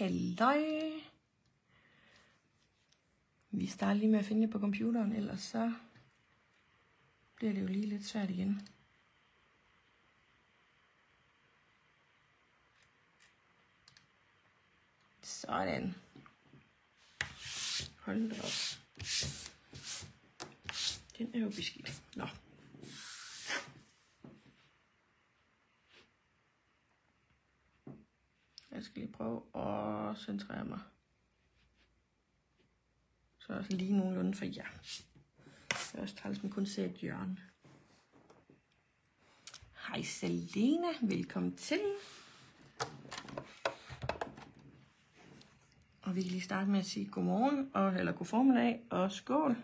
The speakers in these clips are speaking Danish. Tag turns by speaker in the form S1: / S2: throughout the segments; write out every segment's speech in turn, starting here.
S1: Halløj. Vi starter lige med at finde det på computeren, ellers så bliver det jo lige lidt svært igen. Sådan. Hold da op. Den er jo beskidt. Nå. Jeg skal lige prøve at centrere mig. Så også lige nogenlunde for jer. Jeg er også træls, man kun ser et hjørne. Hej Selena, velkommen til. Og vi kan lige starte med at sige godmorgen, eller god formiddag og skål.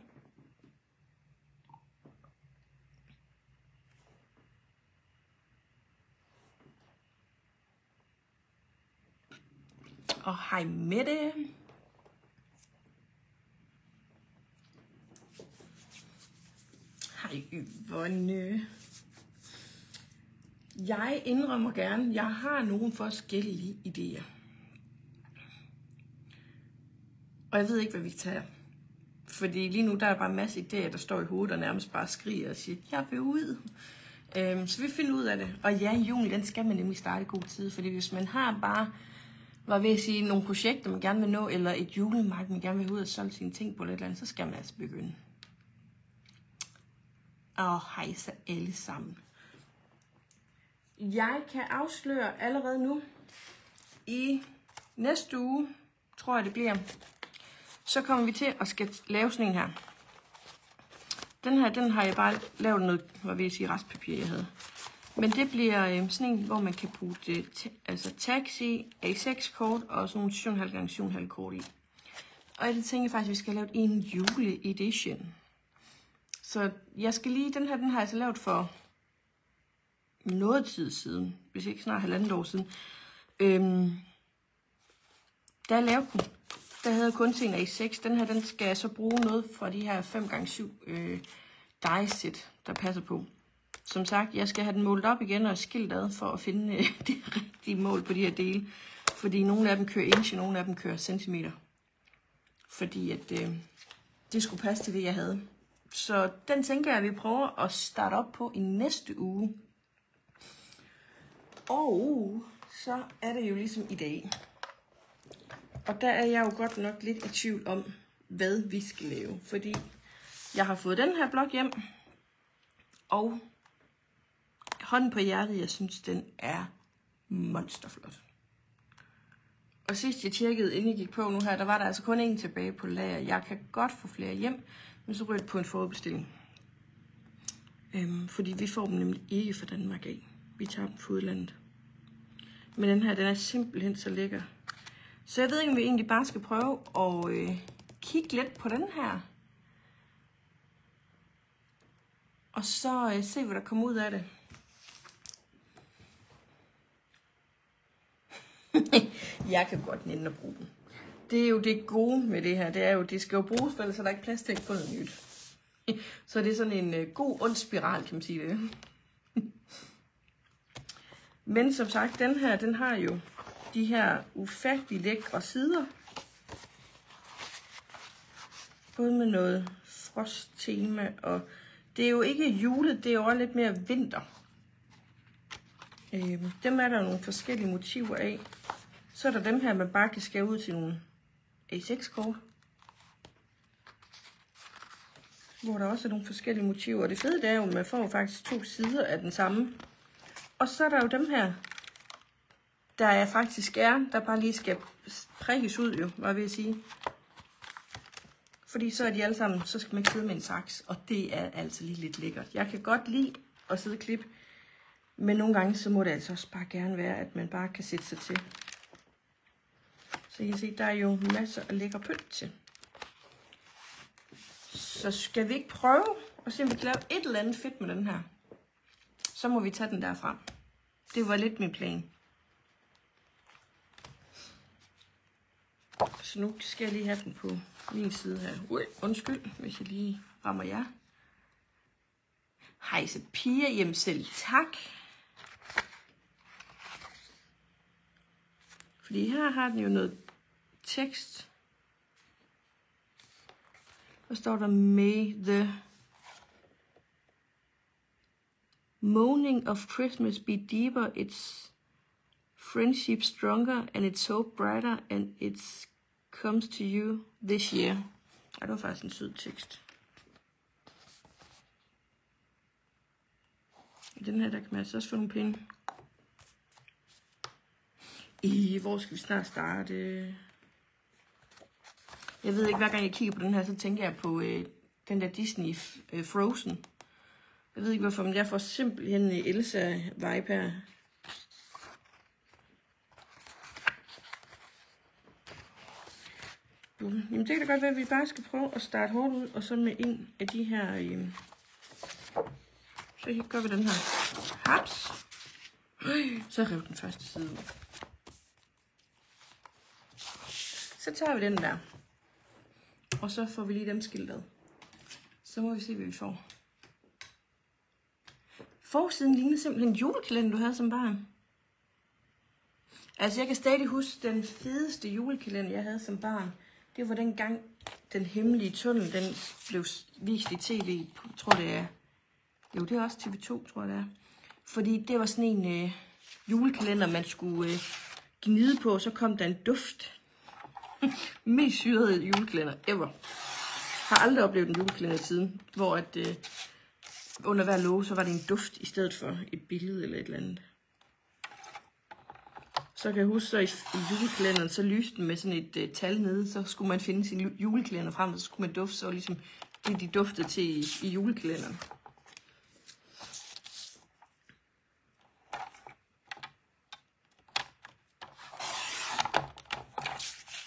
S1: Og hej Mette. Hej Yvonne. Jeg indrømmer gerne, jeg har nogle forskellige idéer. Og jeg ved ikke, hvad vi tager. Fordi lige nu, der er bare en masse idéer, der står i hovedet og nærmest bare skriger og siger, jeg vil ud. Så vi finder ud af det. Og ja, juni, den skal man nemlig starte i god tid. Fordi hvis man har bare, hvad vil jeg sige, nogle projekter, man gerne vil nå, eller et julemarked, man gerne vil ud og solge sine ting på lidt andet, så skal man altså begynde. Og hej så alle sammen. Jeg kan afsløre allerede nu, i næste uge, tror jeg det bliver, så kommer vi til at skal lave sådan en her. Den har jeg bare lavet noget, hvad vil jeg sige, restpapir jeg havde. Men det bliver sådan en, hvor man kan putte altså taxi, A6-kort og sådan nogle 7,5x7,5 kort i. Og jeg tænker faktisk, at vi skal have lavet en juleedition. Så jeg skal lige, den har jeg altså lavet for noget tid siden, hvis ikke snart 1,5 år siden. Da jeg lavede den, der havde jeg kun til en A6. Den her, den skal jeg så bruge noget fra de her 5x7 die-sæt, der passer på. Som sagt, jeg skal have den målt op igen og skilt ad for at finde det rigtige mål på de her dele. Fordi nogle af dem kører inch, og nogle af dem kører centimeter. Fordi at det skulle passe til det, jeg havde. Så den tænker jeg, at vi prøver at starte op på i næste uge. Og så er det jo ligesom i dag. Og der er jeg jo godt nok lidt i tvivl om, hvad vi skal lave. Fordi jeg har fået den her blok hjem. Og hånden på hjertet, jeg synes, den er monsterflot. Og sidst jeg tjekkede, inden jeg gik på nu her, der var der altså kun en tilbage på lager. Jeg kan godt få flere hjem, men så ryger det på en forudbestilling. Fordi vi får dem nemlig ikke fra Danmark af. Vi tager dem fra udlandet. Men den her, den er simpelthen så lækker. Så jeg ved ikke, om vi egentlig bare skal prøve at kigge lidt på den her. Og så se, hvad der kommer ud af det. Jeg kan godt nænde at bruge den. Det er jo det gode med det her. Det er jo, det skal jo bruges, for ellers er der ikke plads til at få noget nyt. Så det er sådan en god ond spiral, kan man sige det. Men som sagt, den her, den har jo de her ufattelig lækre sider. Både med noget frosttema, og det er jo ikke julet, det er jo også lidt mere vinter. Dem er der nogle forskellige motiver af. Så er der dem her, man bare kan skære ud til nogle A6-kort. Hvor der også er nogle forskellige motiver. Og det fede det er jo, at man får faktisk 2 sider af den samme. Og så er der jo dem her, der faktisk er, der bare lige skal prikkes ud jo, hvad vil jeg sige. Fordi så er de alle sammen, så skal man ikke sidde med en saks, og det er altså lige lidt lækkert. Jeg kan godt lide at sidde og klippe, men nogle gange så må det altså også bare gerne være, at man bare kan sætte sig til. Så I kan se, der er jo masser af lækker pynt til. Så skal vi ikke prøve at se, om vi kan lave et eller andet fedt med den her. Så må vi tage den derfra. Det var lidt min plan. Så nu skal jeg lige have den på min side her. Undskyld, hvis jeg lige rammer jer. Hej så Pia, jamen selv tak. Fordi her har den jo noget tekst. Der står der, may the moaning of Christmas be deeper, its friendship stronger, and its hope brighter, and it comes to you this year. Ja, det var faktisk en sød tekst. I den her, der kan man altså også få nogle penge. Hvor skal vi snart starte? Jeg ved ikke, hver gang jeg kigger på den her, så tænker jeg på den der Disney Frozen. Jeg ved ikke hvorfor, men jeg får simpelthen Elsa-vibe her. Jamen det kan da godt være, at vi bare skal prøve at starte hårdt ud, og så med en af de her... Så gør vi den her. Haps! Så rev den første side ud. Så tager vi den der. Og så får vi lige dem skiltet. Så må vi se, hvad vi får. Forsiden ligner simpelthen julekalender, du havde som barn. Altså, jeg kan stadig huske den fedeste julekalender, jeg havde som barn. Det var dengang, den hemmelige tunnel, den blev vist i tv. Jeg tror, det er... Jo, det er også TV2, tror jeg, det er. Fordi det var sådan en julekalender, man skulle gnide på, og så kom der en duft. Mest syrede julekalender ever. Har aldrig oplevet en julekalender siden, hvor at, under hver låge, så var det en duft i stedet for et billede eller et eller andet. Så kan jeg huske, så i julekalenderen, så lyste den med sådan et tal nede, så skulle man finde sin julekalender frem, og så skulle man dufte, så ligesom det, de duftede til i julekalenderen.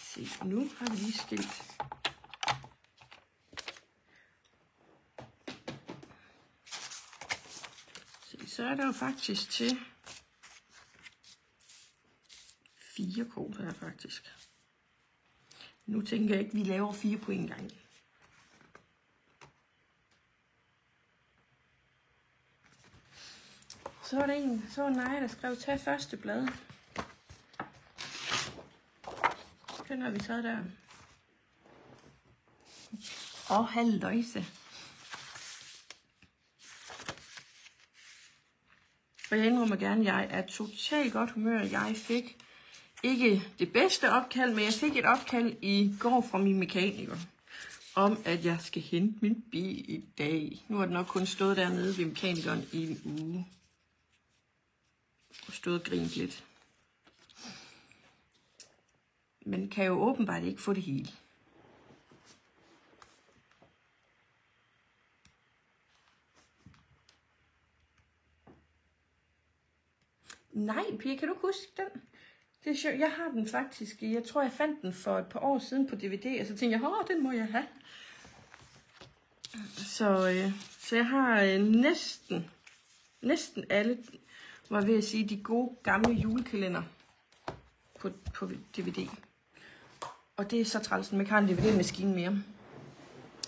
S1: Se, nu har vi lige skilt. Se, så er der jo faktisk til 4 kort her faktisk. Nu tænker jeg ikke, at vi laver 4 på en gang. Så var der så var Naja, der skrev, tag første blad. Den har vi taget der. Halløjse. Og jeg indrømmer gerne, at jeg er totalt godt humør. Jeg fik ikke det bedste opkald, men jeg fik et opkald i går fra min mekaniker. Om at jeg skal hente min bil i dag. Nu har den nok kun stået dernede ved mekanikeren i en uge. Og stået og grint lidt. Men kan jo åbenbart ikke få det hele. Nej, Pia, kan du huske den? Det er sjovt. Jeg har den faktisk. Jeg tror, jeg fandt den for et par år siden på DVD, og så tænkte jeg, den må jeg have. Så jeg har næsten alle, var ved at sige, de gode gamle julekalender på DVD. Og det er så træls, at man ikke har en DVD-maskine mere.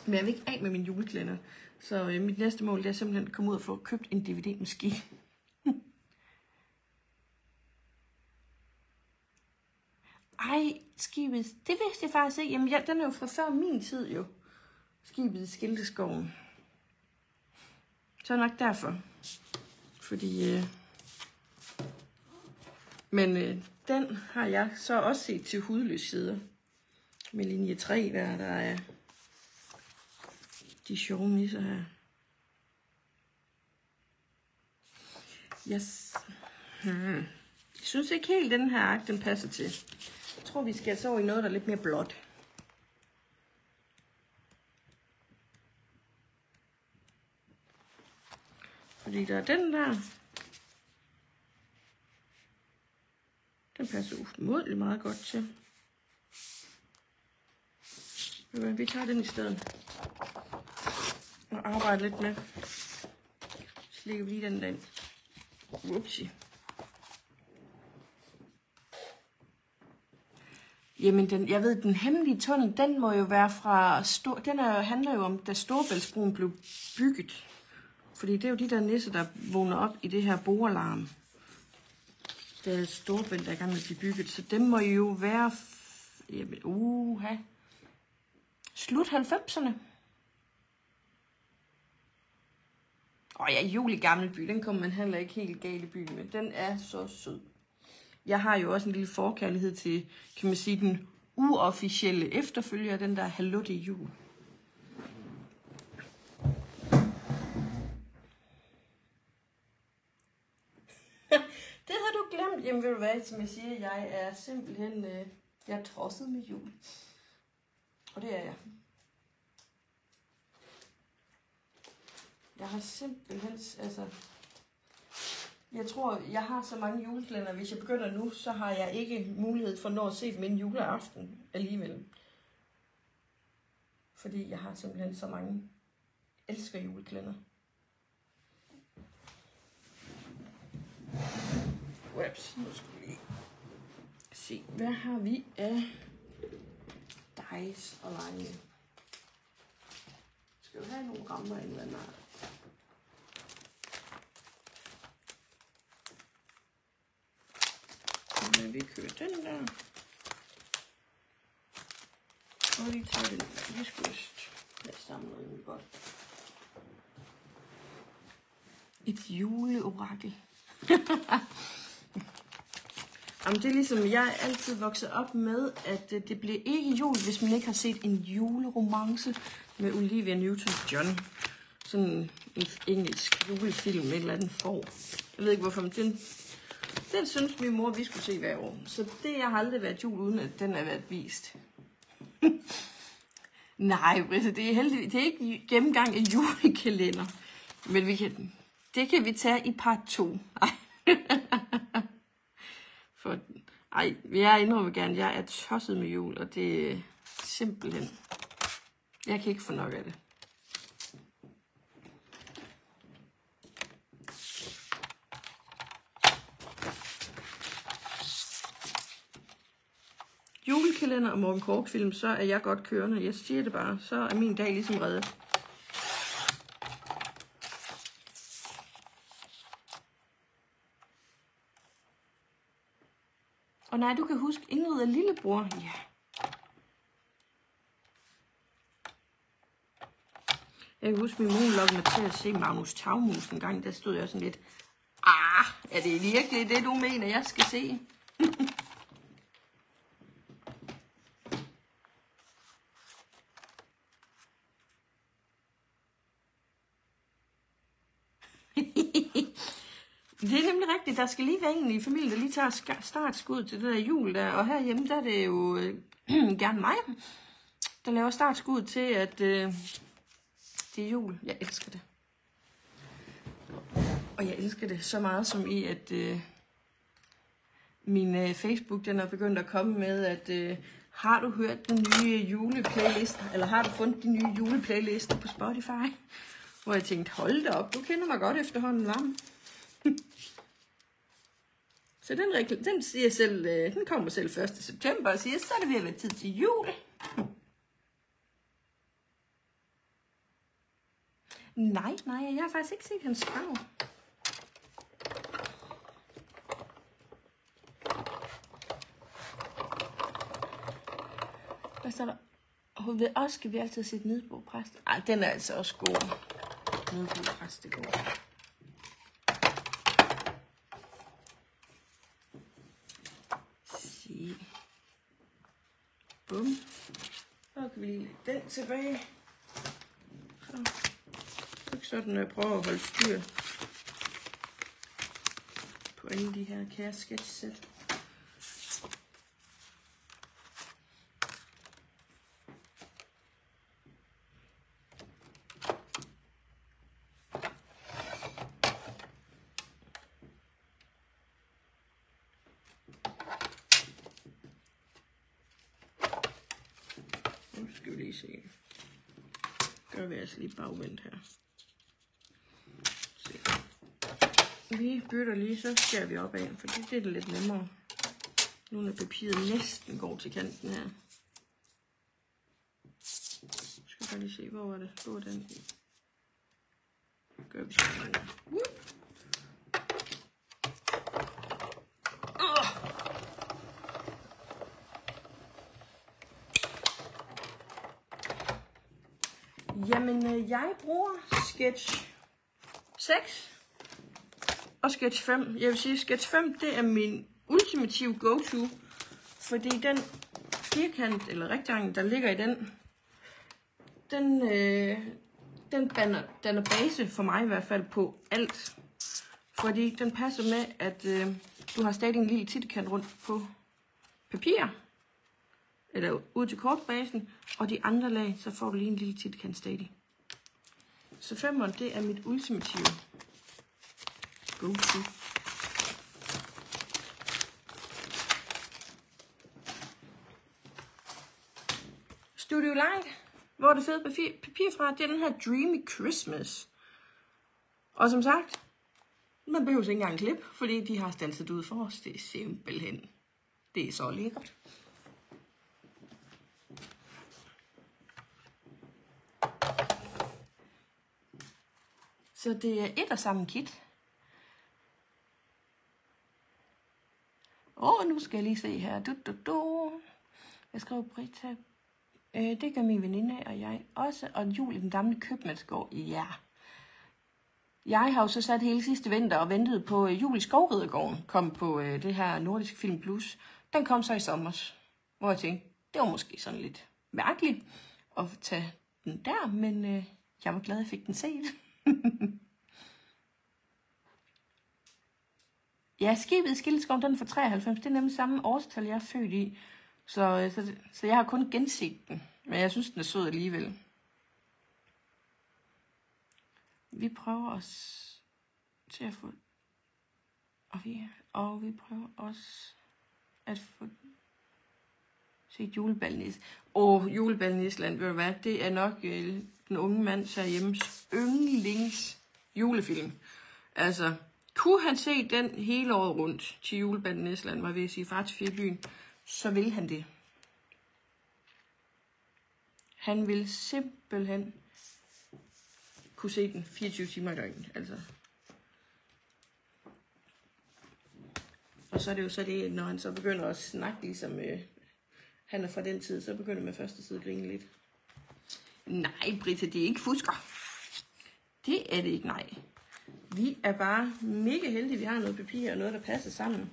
S1: Men jeg vil ikke af med min julekalender. Så mit næste mål, det er simpelthen at komme ud og få købt en DVD-maskine. Ej, skibet, det vidste jeg faktisk ikke. Jamen, den er jo fra før min tid jo. Skibet i Skilteskoven. Så nok derfor. Fordi, den har jeg så også set til hudløse sider. Med linje 3, der er de sjove nisser her. Yes. Jeg synes ikke helt, den her ark, den passer til. Jeg tror, vi skal så over i noget, der er lidt mere blåt. Fordi der er den der. Den passer umådeligt meget godt til. Vi tager den i stedet. Og arbejder lidt med. Så lægger vi lige den derind. Whoopsie. Jamen, jeg ved, den hemmelige tunnel, den må jo være fra... handler jo om, da Storebæltsbroen blev bygget. Fordi det er jo de der nisser, der vågner op i det her boralarm. Da Storebælt er i gang med at blive bygget. Så dem må jo være Det er vel, slut 90'erne. Ja, Jul i Gammelby, den kommer man heller ikke helt galt i byen med. Den er så sød. Jeg har jo også en lille forkærlighed til, kan man sige, den uofficielle efterfølger, den der Hallo det jul. Det har du glemt. Jamen ved du hvad, som jeg siger, jeg er simpelthen, jeg er trodset med jul. Og det er jeg. Jeg har simpelthen, altså, jeg tror, jeg har så mange julekalender, hvis jeg begynder nu, så har jeg ikke mulighed for at se dem en juleaften alligevel. Fordi jeg har simpelthen så mange, elsker julekalender. Ups, nu skal vi lige se, hvad har vi af dice og lege. Skal vi have nogle rammer af en eller anden art? Men vi kører den der. Og vi tager den der viskeost. Lad os samle noget godt. Et juleorakel. Jamen, det er ligesom, jeg er altid vokset op med, at det bliver ikke jul, hvis man ikke har set en juleromance med Olivia Newton-John. Sådan en engelsk julefilm, et eller andet får. Jeg ved ikke hvorfor, men den synes min mor, vi skulle se hver år. Så det har aldrig været jul, uden at den har været vist. Nej, Britta, det er heldigvis, det er ikke gennemgang af julekalender. Men det kan vi tage i part 2. For, jeg indrømmer gerne, jeg er tosset med jul, og det er simpelthen, jeg kan ikke få nok af det. Julekalender og Morten Korch-film, så er jeg godt kørende. Jeg siger det bare, så er min dag ligesom reddet. Og nej, du kan huske Ingrid og lillebror. Ja. Jeg kan huske, min mor lokkede mig til at se Magnus Tagmus en gang. Der stod jeg sådan lidt, er det virkelig det, du mener, jeg skal se? Det er nemlig rigtigt. Der skal lige være en i familien, der lige tager startskud til det der jul der. Og herhjemme, der er det jo gerne mig, der laver startskud til, at det er jul. Jeg elsker det. Og jeg elsker det så meget som i, at min Facebook, den er begyndt at komme med, at har du hørt den nye juleplaylist, eller har du fundet de nye juleplaylister på Spotify? Hvor jeg tænkte, hold da op, du kender mig godt efterhånden, varm. Så den siger selv, den kommer selv 1. september og siger, så er det ved at være tid til jul. Nej, jeg har faktisk ikke set hans krav. Hvad står der? Og ved os skal vi altid sætte Nødebo præst. Ej, den er altså også god. Nødebo præst, det går. Se. Bum. Så kan vi lige lægge den tilbage. Så sådan, jeg prøver at holde styr på alle de her kære sketchsæt. Nu skal vi lige se. Gør vi altså lige bagvendt her. Se. Vi bytter lige, så skærer vi op af, for det er lidt nemmere. Nu når papiret næsten går til kanten her. Skal vi bare lige se, hvor var det? Hvor var den? Gør vi sådan. Jamen, jeg bruger Sketch 6 og Sketch 5. Jeg vil sige, Sketch 5, det er min ultimative go-to, fordi den firkant eller rektangel, der ligger i den danner base for mig i hvert fald på alt. Fordi den passer med, at du har stadig en lille tittekant rundt på papir, eller ud til kortbasen, og de andre lag, så får du lige en lille tittekant stadig. Så 5'eren, det er mit ultimative go-to. Studio Light, hvor det fede papir fra, det er den her Dreamy Christmas. Og som sagt, man behøver ikke engang klip, fordi de har standset ud for os. Det er simpelthen, det er så lækkert. Så det er et og samme kit. Nu skal jeg lige se her. Jeg skriver Britta. Det gør min veninde og jeg også. Og jul i den gamle købmandsgård. Ja. Jeg har jo så sat hele sidste vinter og ventet på jul i Skovridergården. Kom på det her Nordisk Film Plus. Den kom så i sommer. Hvor jeg tænkte, det var måske sådan lidt mærkeligt at tage den der. Men jeg var glad, at jeg fik den set. Ja, skibet i Skildeskoven, den er fra 93. Det er nemlig samme årstal, jeg er født i. Så jeg har kun genset den. Men jeg synes, den er sød alligevel. Vi prøver os til at få... Og vi prøver også at få set juleballen i Island. Juleballen i Island, ved du hvad? Det er nok den unge mand herhjemmes yndlings julefilm. Altså... Kunne han se den hele året rundt til juleballen i Island, var ved at sige Far til 4 byen, så vil han det. Han vil simpelthen kunne se den 24 timer i døgnet. Altså. Og så er det jo så det, når han så begynder at snakke, ligesom han er fra den tid, så begynder man først at sidde og grine lidt. Nej, Britta, det er ikke fusker. Det er det ikke, nej. Vi er bare mega heldige, vi har noget papir og noget, der passer sammen.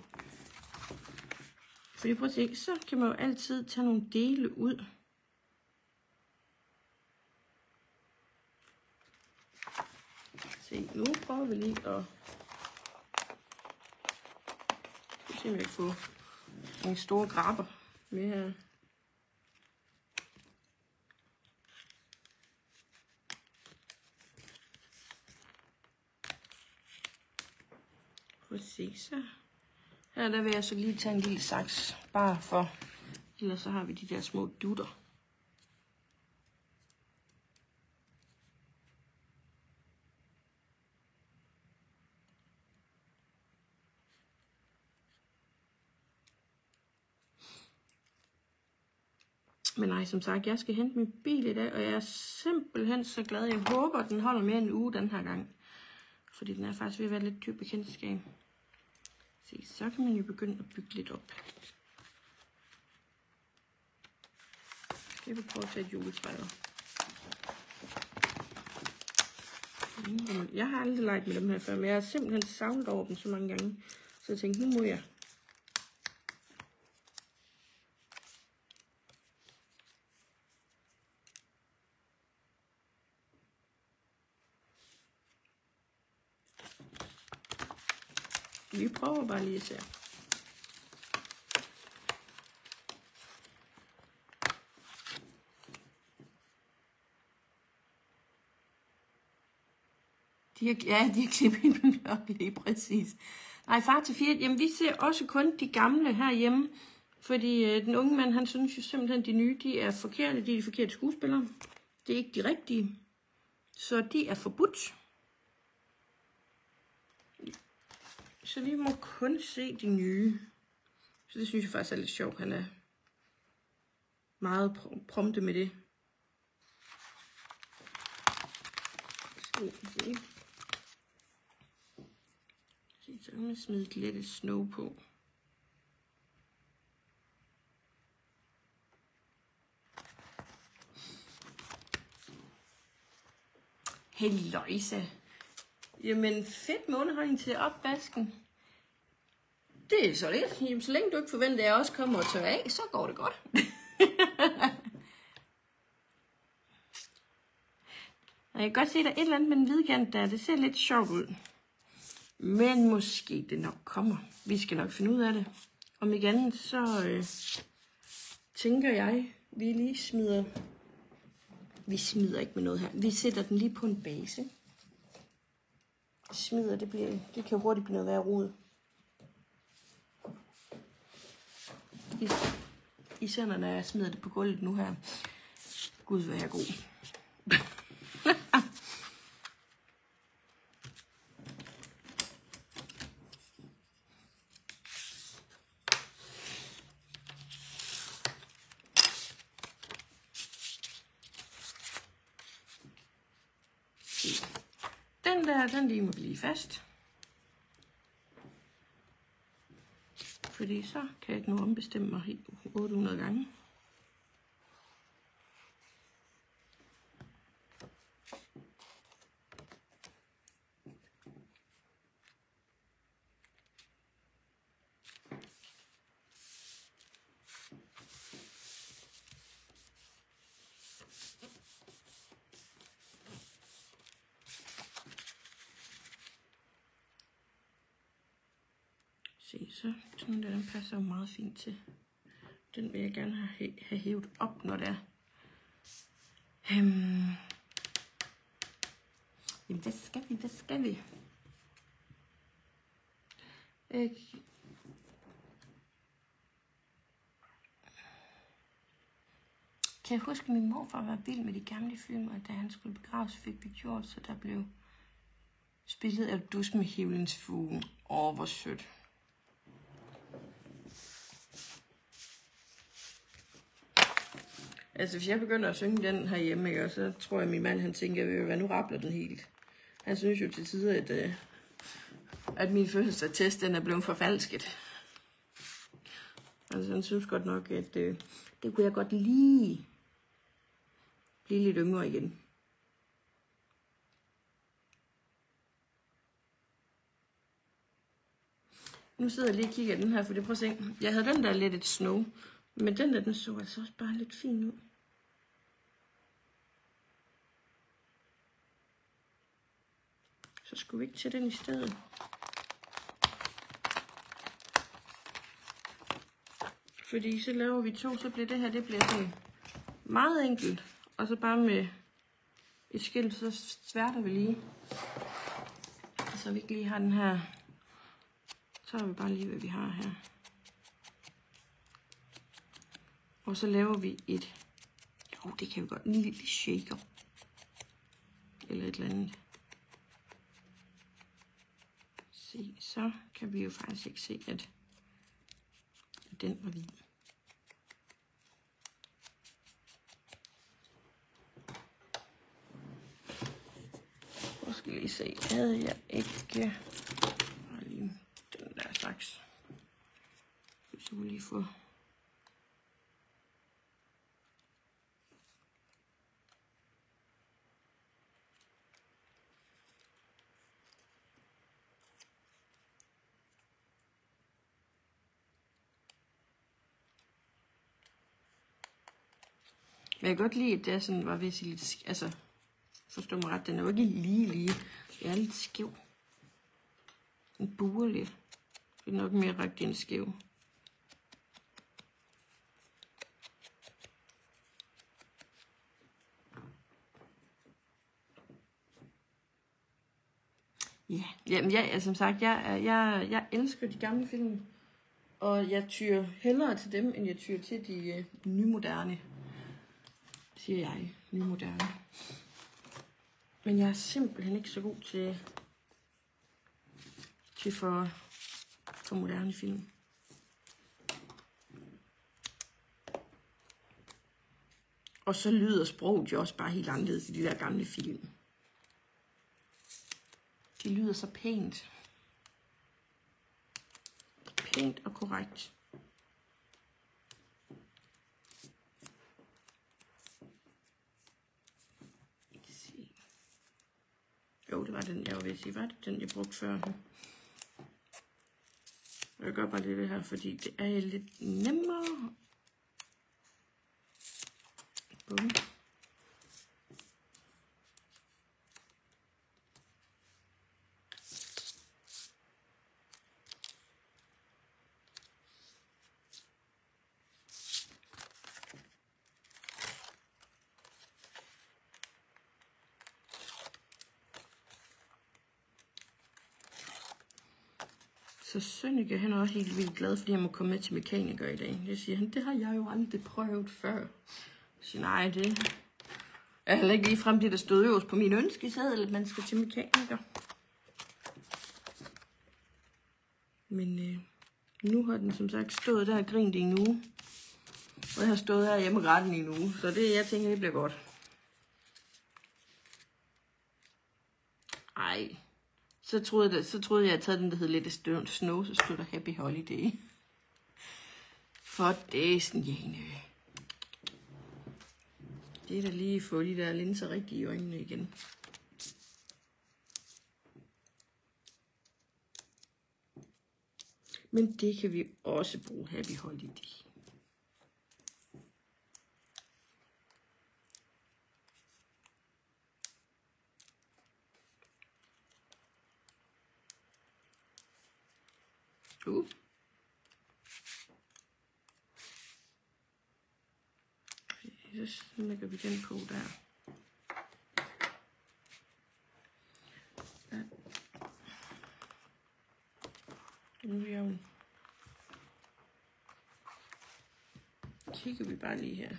S1: Fordi prøv at se, så kan man jo altid tage nogle dele ud. Se, nu prøver vi lige at... se, om jeg kan få nogle store grapper med her. Prøv at se så. Her der vil jeg så lige tage en lille saks, bare for, ellers så har vi de der små dutter. Men nej, som sagt, jeg skal hente min bil i dag, og jeg er simpelthen så glad. Jeg håber, den holder mere end en uge den her gang. Fordi den er faktisk ved at være lidt dyr bekendtskab. Se, så kan man jo begynde at bygge lidt op. Jeg vil prøve at tage et juletræ. Jeg har aldrig leget med dem her før, men jeg har simpelthen savnet over dem så mange gange. Så jeg tænkte, nu må jeg. Vi prøver bare lige at se. De har klippet en blok lige præcis. Nej, Far til 4, jamen vi ser også kun de gamle herhjemme. Fordi den unge mand, han synes jo simpelthen, de nye, de er forkerte. De er de forkerte skuespillere. Det er ikke de rigtige. Så de er forbudt. Så vi må kun se de nye. Så det synes jeg faktisk er lidt sjovt. Han er meget prompte med det. Så kan man smide et lidt snow på. Helløjsa. Jamen, fedt med underholdning til opvasken. Det er så lidt. Jamen, så længe du ikke forventer, at jeg også kommer og tørrer af, så går det godt. Jeg kan godt se, at der er et eller andet med en hvidkant der. Det ser lidt sjovt ud. Men måske det nok kommer. Vi skal nok finde ud af det. Om ikke andet, så tænker jeg, vi lige smider... Vi smider ikke med noget her. Vi sætter den lige på en base. Smider, det kan hurtigt blive noget værre rod. Især når jeg smider det på gulvet nu her. Gud, hvor er jeg god. Den limer vi lige fast. Fordi så kan jeg ikke nu ombestemme mig 800 gange. Se, så sådan der, den passer jo meget fint til. Den vil jeg gerne have hævet op, når det er. Jamen, hvad skal vi? Kan jeg huske, at min morfar var vild med de gamle film, og da han skulle begraves, fik vi gjort, så der blev spillet af Dus med himlens fugle. Hvor sødt. Altså, hvis jeg begynder at synge den herhjemme, ikke, så tror jeg, at min mand han tænker, hvad nu rappler den helt. Han synes jo til tider, at min fødselsattest den er blevet forfalsket. Altså, han synes godt nok, at det kunne jeg godt lige blive lidt yngre igen. Nu sidder jeg lige og kigger den her, for det prøv at se. Jeg havde den der lidt et snow, men den der, den så altså også bare lidt fin ud. Så skulle vi ikke til den i stedet. Fordi så laver vi to, så bliver det bliver sådan meget enkelt. Og så bare med et skilt, så sværter vi lige. Så vi ikke lige har den her. Så har vi bare lige, hvad vi har her. Og så laver vi et, jo det kan vi godt, en lille shaker. Eller et eller andet. Se, så kan vi jo faktisk ikke se, at den var hvid. Nu skal lige se, havde jeg ikke lige den der slags. Så vil lige få men jeg kan godt lide, at det er sådan, var ved at sige lidt, altså, forstå mig ret, den er jo ikke lige. Det er lidt skæv. Den buer lidt. Det er nok mere rigtig end skæv. Ja, jamen altså, som sagt, jeg elsker de gamle film. Og jeg tyr hellere til dem, end jeg tyr til de nymoderne. Siger jeg, nymoderne. Men jeg er simpelthen ikke så god til for moderne film. Og så lyder sproget jo også bare helt anderledes i de der gamle film. De lyder så pænt. Pænt og korrekt. Jo, det var den, jeg var ved at sige. Var det den, jeg brugte før? Jeg gør bare lige det her, fordi det er lidt nemmere. Bum. Så Sønneke, han er også helt vildt glad, fordi han må komme med til mekaniker i dag. Det siger han, det har jeg jo aldrig prøvet før. Så nej, det er heller ikke ligefrem det, der stod øverst på min ønskeseddel, at man skal til mekaniker. Men nu har den som sagt stået der og grint i en uge. Og jeg har stået her hjemme retten i en uge, så det, jeg tænker, det bliver godt. Ej. Så troede jeg, at jeg taget den, der hed Let Snow, så stod der Happy Holiday. For dæsen, Jane. Det er da lige at få de der linser rigtig i øjnene igen. Men det kan vi også bruge Happy Holiday. Så lægger vi den på der. Ja. Nu kigger vi bare lige her.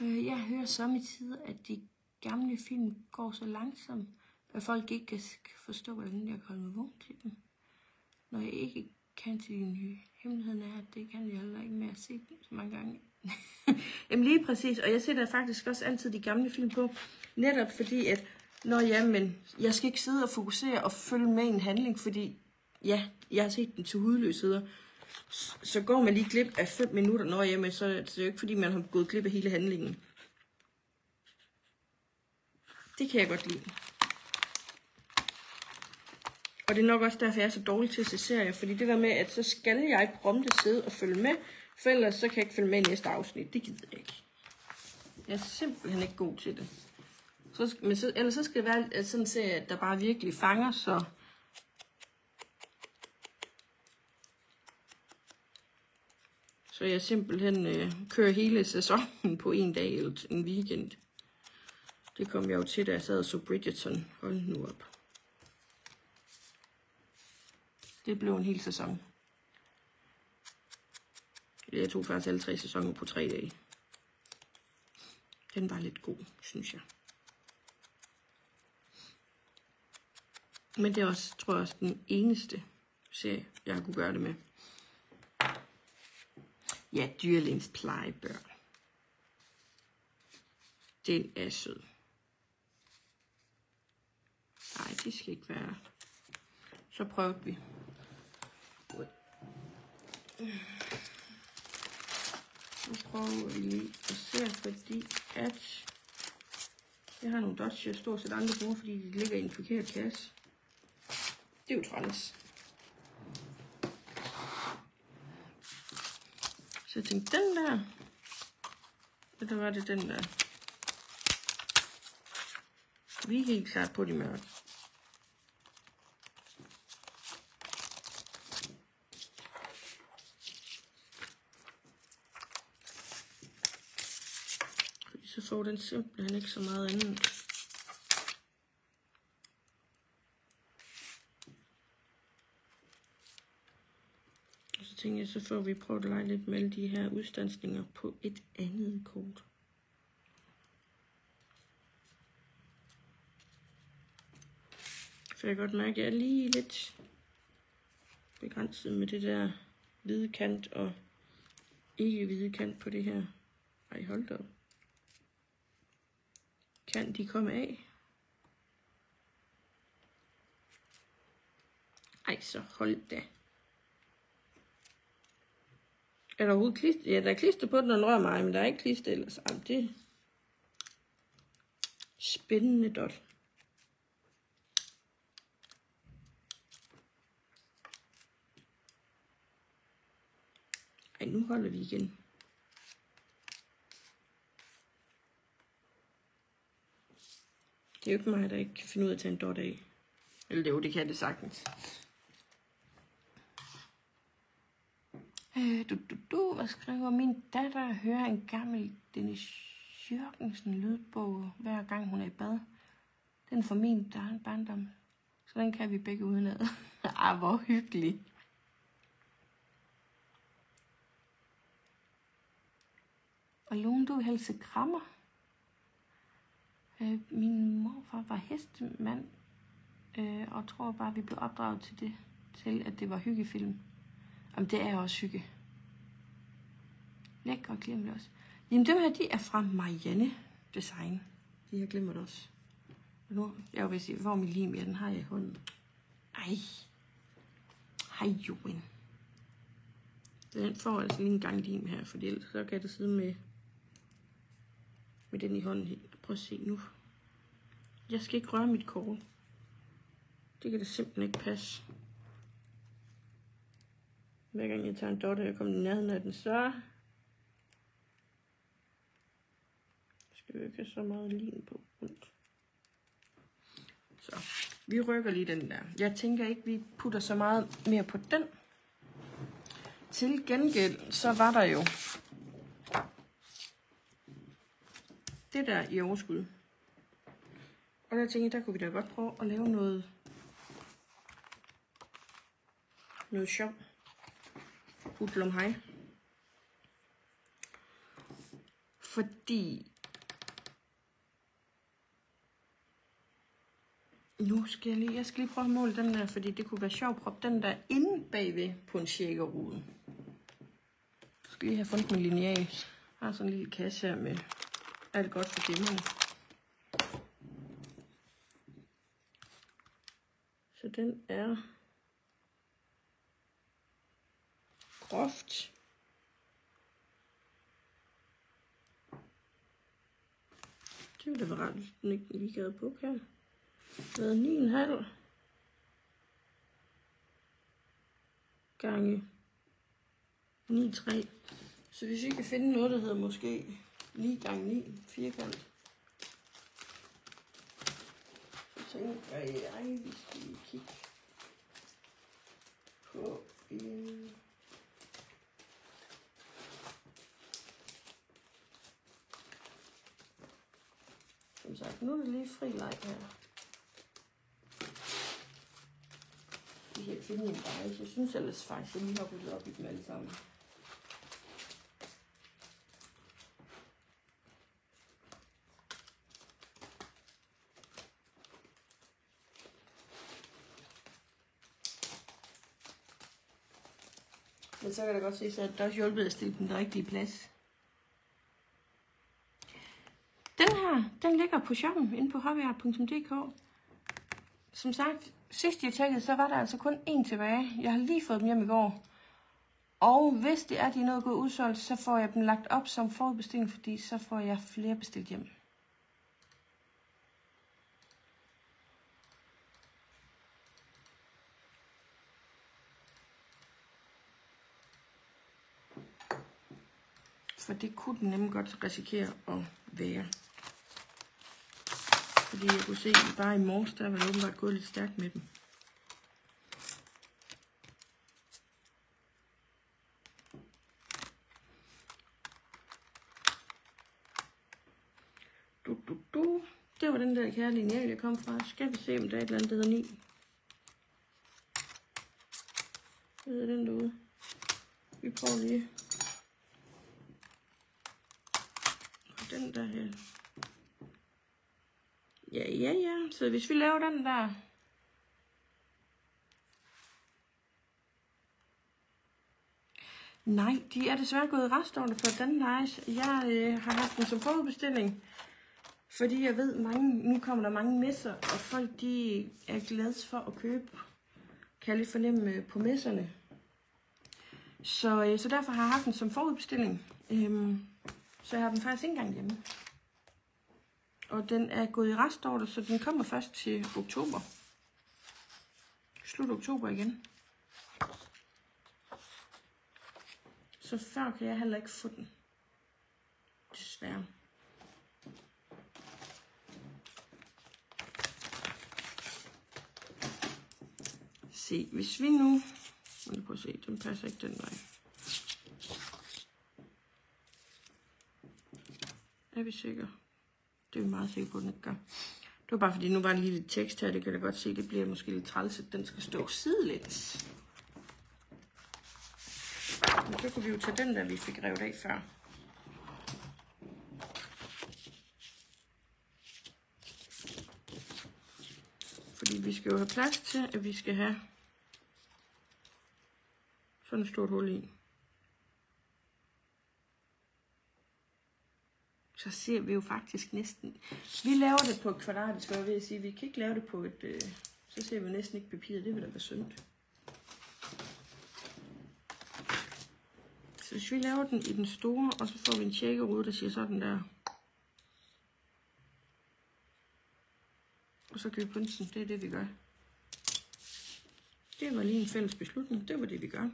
S1: Jeg hører samtidig, at de gamle film går så langsomt, at folk ikke kan forstå, hvordan jeg kommer vågen til dem. Når jeg ikke kan til de nye. Hemmeligheden er, at det kan jeg heller ikke mere at se dem så mange gange. Jamen lige præcis, og jeg sætter faktisk også altid de gamle film på, netop fordi, at jeg skal ikke sidde og fokusere og følge med i en handling, fordi ja, jeg har set den til hudløsheder. Så går man lige glip af 5 minutter, så er det jo ikke fordi, man har gået glip af hele handlingen. Det kan jeg godt lide. Og det er nok også derfor, jeg er så dårlig til at se serier, fordi det der med, at så skal jeg prompte sidde og følge med, for ellers så kan jeg ikke følge med i næste afsnit. Det gider jeg ikke. Jeg er simpelthen ikke god til det. Ellers så skal det være sådan en serie, der bare virkelig fanger, så jeg simpelthen kører hele sæsonen på en dag eller en weekend. Det kom jeg jo til, da jeg sad og så Bridgerton. Hold nu op. Det blev en hel sæson. Jeg tog faktisk alle 3 sæsoner på 3 dage. Den var lidt god, synes jeg. Men det er også, tror jeg, også den eneste serie, jeg kunne gøre det med. Ja, Dyrlægens plejebørn. Den er sød. Nej, det skal ikke være. Så prøvede vi. Nu prøver vi lige at se, fordi at jeg har nogle dots, jeg stort set aldrig bruger, fordi de ligger i en forkert kasse. Det er jo træls. Så jeg tænkte, den der. Eller var det den der? Vi er helt klart på de mørke. Fordi så får den simpelthen ikke så meget andet. Tænker jeg, så får vi prøvet at lege lidt med alle de her udstandsninger på et andet kort. Så jeg kan godt mærke, at jeg er lige lidt begrænset med det der hvide kant og ikke hvide kant på det her. Ej, hold da op. Kan de komme af? Ej, så hold da. Er der overhovedet klister? Ja, der er klister på den, når den rører mig, men der er ikke klister ellers. Jamen, det... spændende dot. Ej, nu holder vi igen. Det er jo ikke mig, der ikke kan finde ud af at tage en dot af. Eller det kan det sagtens. Hvad skriver min datter? Hører en gammel Dennis Jørgensen lydbog, hver gang hun er i bad. Den for min barndom. Så den kan vi begge udenad. Hvor hyggelig. Og Lone, du vil helse krammer. Min morfar var hestemand, og tror bare, vi blev opdraget til at det var hyggefilm. Jamen, det er også hygge. Lækre glemmer også. Jamen, dem her, de er fra Marianne Design. De her glemmer det også. Nu, jeg vil sige, hvor min lim, ja, den har jeg i hånden. Ej. Hej, Joen. Den får altså lige en gang lim her, for ellers så kan det sidde med den i hånden. Prøv at se nu. Jeg skal ikke røre mit kort. Det kan det simpelthen ikke passe. Hver gang jeg tager en dot, og jeg kommer i nærheden af den, så skal vi ikke have så meget lim på rundt. Så vi rykker lige den der. Jeg tænker ikke, vi putter så meget mere på den. Til gengæld, så var der jo det der i overskud. Og der tænkte jeg, der kunne vi da godt prøve at lave noget sjov. Udlom hej. Fordi nu skal jeg skal lige prøve at måle den der, fordi det kunne være sjovt at proppe den der inde bagved på en shakerrude. Jeg skal lige have fundet min lineal. Jeg har sådan en lille kasse her med alt godt for gemmerne. Så den er groft. Det ville da være rart, hvis den ikke lige gad på her. Med 9,5 gange 9,3. Så hvis I kan finde noget, der hedder måske 9 gange 9 firkant, så tænker jeg, vi skal kigge på en som sagt, nu er det lige fri leg her. Vi kan finde en beige. Jeg synes ellers faktisk, at jeg lige har ryddet op i dem alle sammen. Men så kan jeg godt se, at der er også hjulpet at stille den rigtige plads. Den her, den ligger på shoppen inde på hobbyart.dk. Som sagt, sidst jeg tjekkede, så var der altså kun én tilbage. Jeg har lige fået dem hjem i går. Og hvis det er, de er noget gået udsolgt, så får jeg dem lagt op som forudbestilling, fordi så får jeg flere bestilt hjem. For det kunne den nemlig godt risikere at være. Fordi jeg kunne se, at bare i morges, der var det åbenbart gået lidt stærkt med dem. Det var den der kære lineal, jeg kom fra. Skal vi se, om der er et eller andet, der hedder 9. Hvad hedder den derude? Vi prøver lige. Og den der her. Ja. Så hvis vi laver den der. Nej, de er desværre gået i restordre for den nice. Jeg har haft den som forudbestilling. Fordi jeg ved, nu kommer der mange messer, og folk de er glade for at købe. Kan jeg lige fornemme på messerne. Så derfor har jeg haft den som forudbestilling. Så jeg har den faktisk ikke engang hjemme. Og den er gået i restorder, så den kommer først til oktober. Slut oktober igen. Så før kan jeg heller ikke få den. Desværre. Se, hvis vi nu... Prøv at se, den passer ikke den vej. Er vi sikre? Det er vi meget sikre på, at den ikke gør. Det var bare fordi, nu var der lige lidt tekst her. Det kan jeg godt se, det bliver måske lidt træls, at den skal stå sidelæns. Men så kunne vi jo tage den der, vi fik revet af før. Fordi vi skal jo have plads til, at vi skal have sådan et stort hul i. Så ser vi jo faktisk næsten... Vi laver det på et kvadratisk, og jeg vil sige, vi kan ikke lave det på et... Så ser vi næsten ikke papiret, det vil da være synd. Så hvis vi laver den i den store, og så får vi en tjekkerude, der siger sådan der. Og så kan vi pynte den, det er det vi gør. Det var lige en fælles beslutning, det var det vi gør.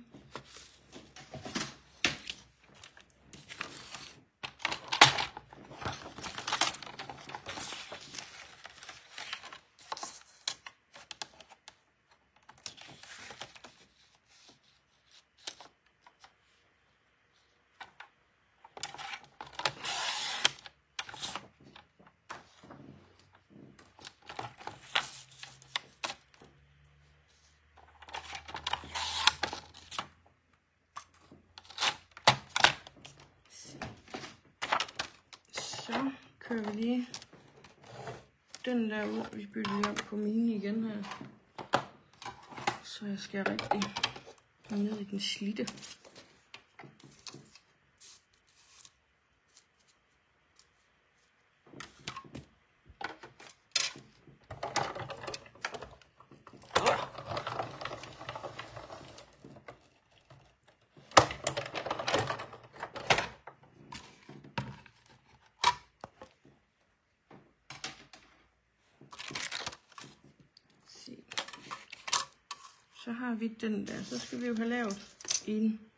S1: Så kører vi lige den der ud. Vi bytter lige om på mine igen her. Så jeg skal rigtig ned i den slitte. Så har vi den der. Så skal vi jo have lavet en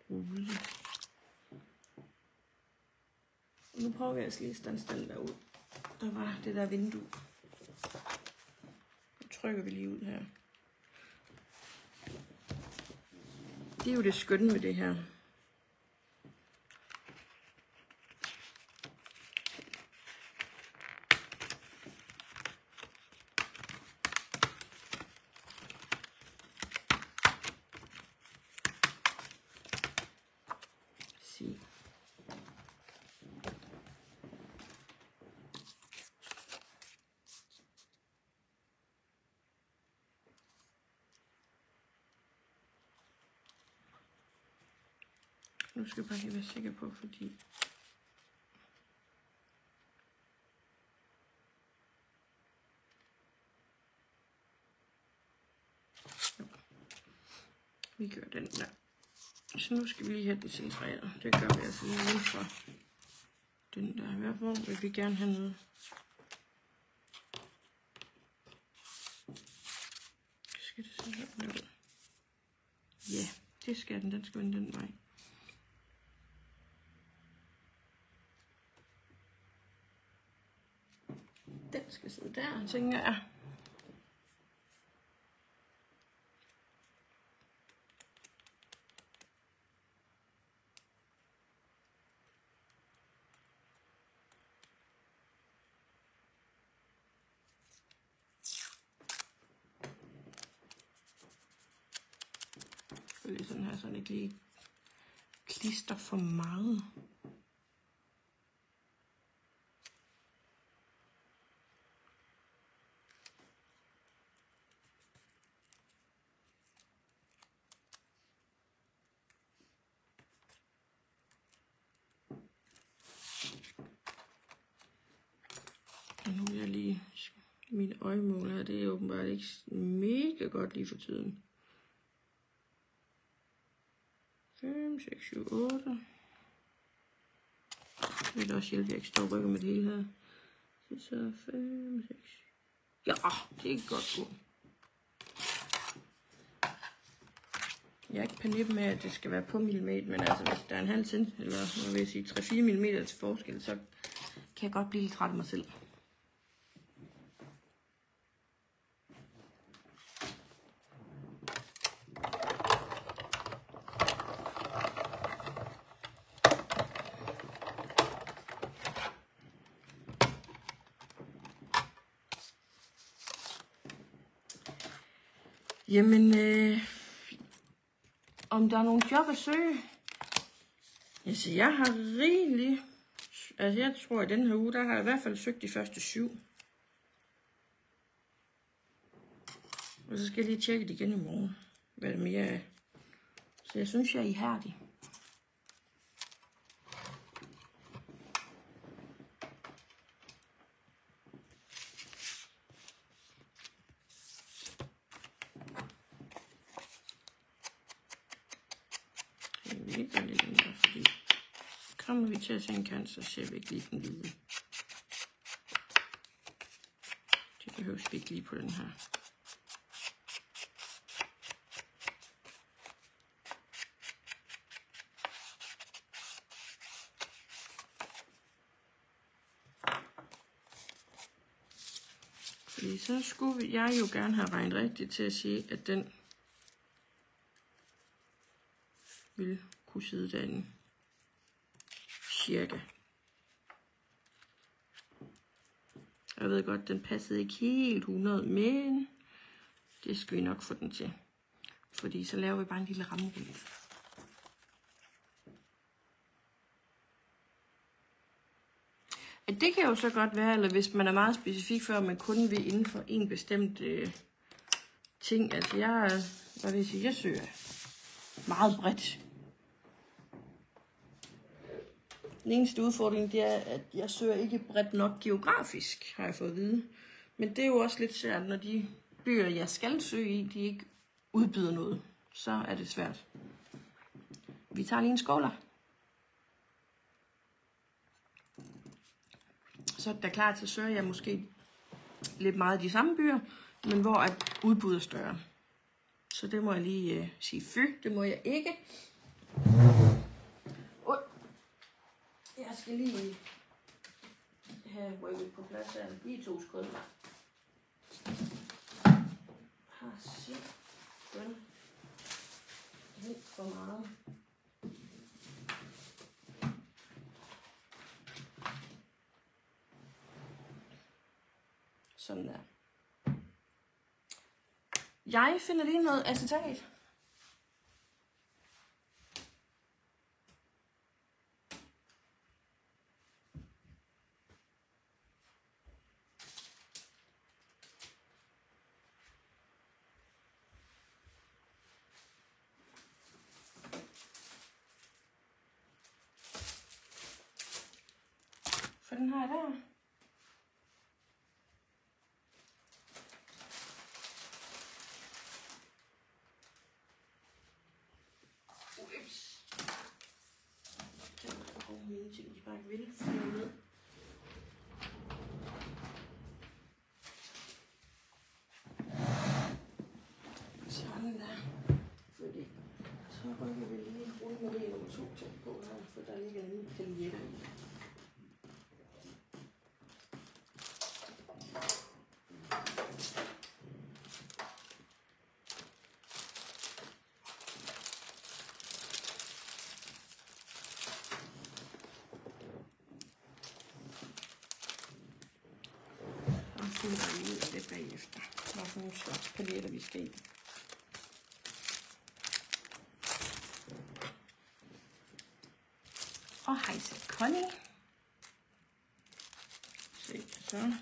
S1: rude. Nu prøver vi altså lige at standstille derud. Der var det der vindue. Nu trykker vi lige ud her. Det er jo det skønne ved det her. Nu skal jeg bare lige være sikker på, fordi vi gør den der. Så nu skal vi lige have den centreret. Det gør vi altså lige uden for den der. Hvor vil vi gerne have noget? Skal det se her ud? Ja, det skal den. Den skal vende den vej. Den skal sidde der, tænker jeg. Lige sådan her, så den ikke lige klister for meget. Og nu vil jeg lige... Mit øjemål her, det er åbenbart ikke mega godt lige for tiden. 5, 6, 7, 8. Det vil også hjælpe, at jeg ikke står og rykker med det hele her. Så 5, 6. Ja, det er godt gå. Jeg er ikke panik med, at det skal være på millimeter, men altså hvis der er en halv cent, eller hvad vil jeg sige, 3-4 millimeter til forskel, så kan jeg godt blive lidt træt af mig selv. Jamen, om der er nogle job at søge? Altså, jeg har rigeligt. Altså, jeg tror, at den her uge, der har jeg i hvert fald søgt de første 7. Og så skal jeg lige tjekke det igen i morgen, hvad det mere er. Så jeg synes, jeg er ihærdig. Fordi kommer vi til at se en kant, så ser vi ikke lige den hvide. Det behøves vi ikke lige på den her. Fordi så skulle jeg jo gerne have regnet rigtigt til at sige, at den ville kunne sidde derinde. Cirka. Jeg ved godt, den passede ikke helt 100, men det skal vi nok få den til. Fordi så laver vi bare en lille ramme rundt. Det kan jo så godt være, eller hvis man er meget specifik, før man kun vil inden for en bestemt ting. Altså jeg søger meget bredt. Den eneste udfordring, det er, at jeg søger ikke bredt nok geografisk, har jeg fået at vide. Men det er jo også lidt svært, når de byer, jeg skal søge i, de ikke udbyder noget. Så er det svært. Vi tager lige en skåler. Så er der klar til at søge jeg måske lidt meget de samme byer, men hvor at udbud er større. Så det må jeg lige sige fy, det må jeg ikke. Jeg skal lige have rykket på plads her. Lige 2 sekunder. Har simpelthen helt for meget. Sådan der. Jeg finder lige noget acetat. For den har jeg der. Ups. Det er jo mine ting, de bare ikke vil flyve ned. Sådan der. Fordi så rykker vi lige rundt med det nummer 2 ting på her, for der ligger en lille paljette. finder vi ud af det bagefter. Hvad for nogle slags paletter vi skal i. Og hej til Connie. Se så.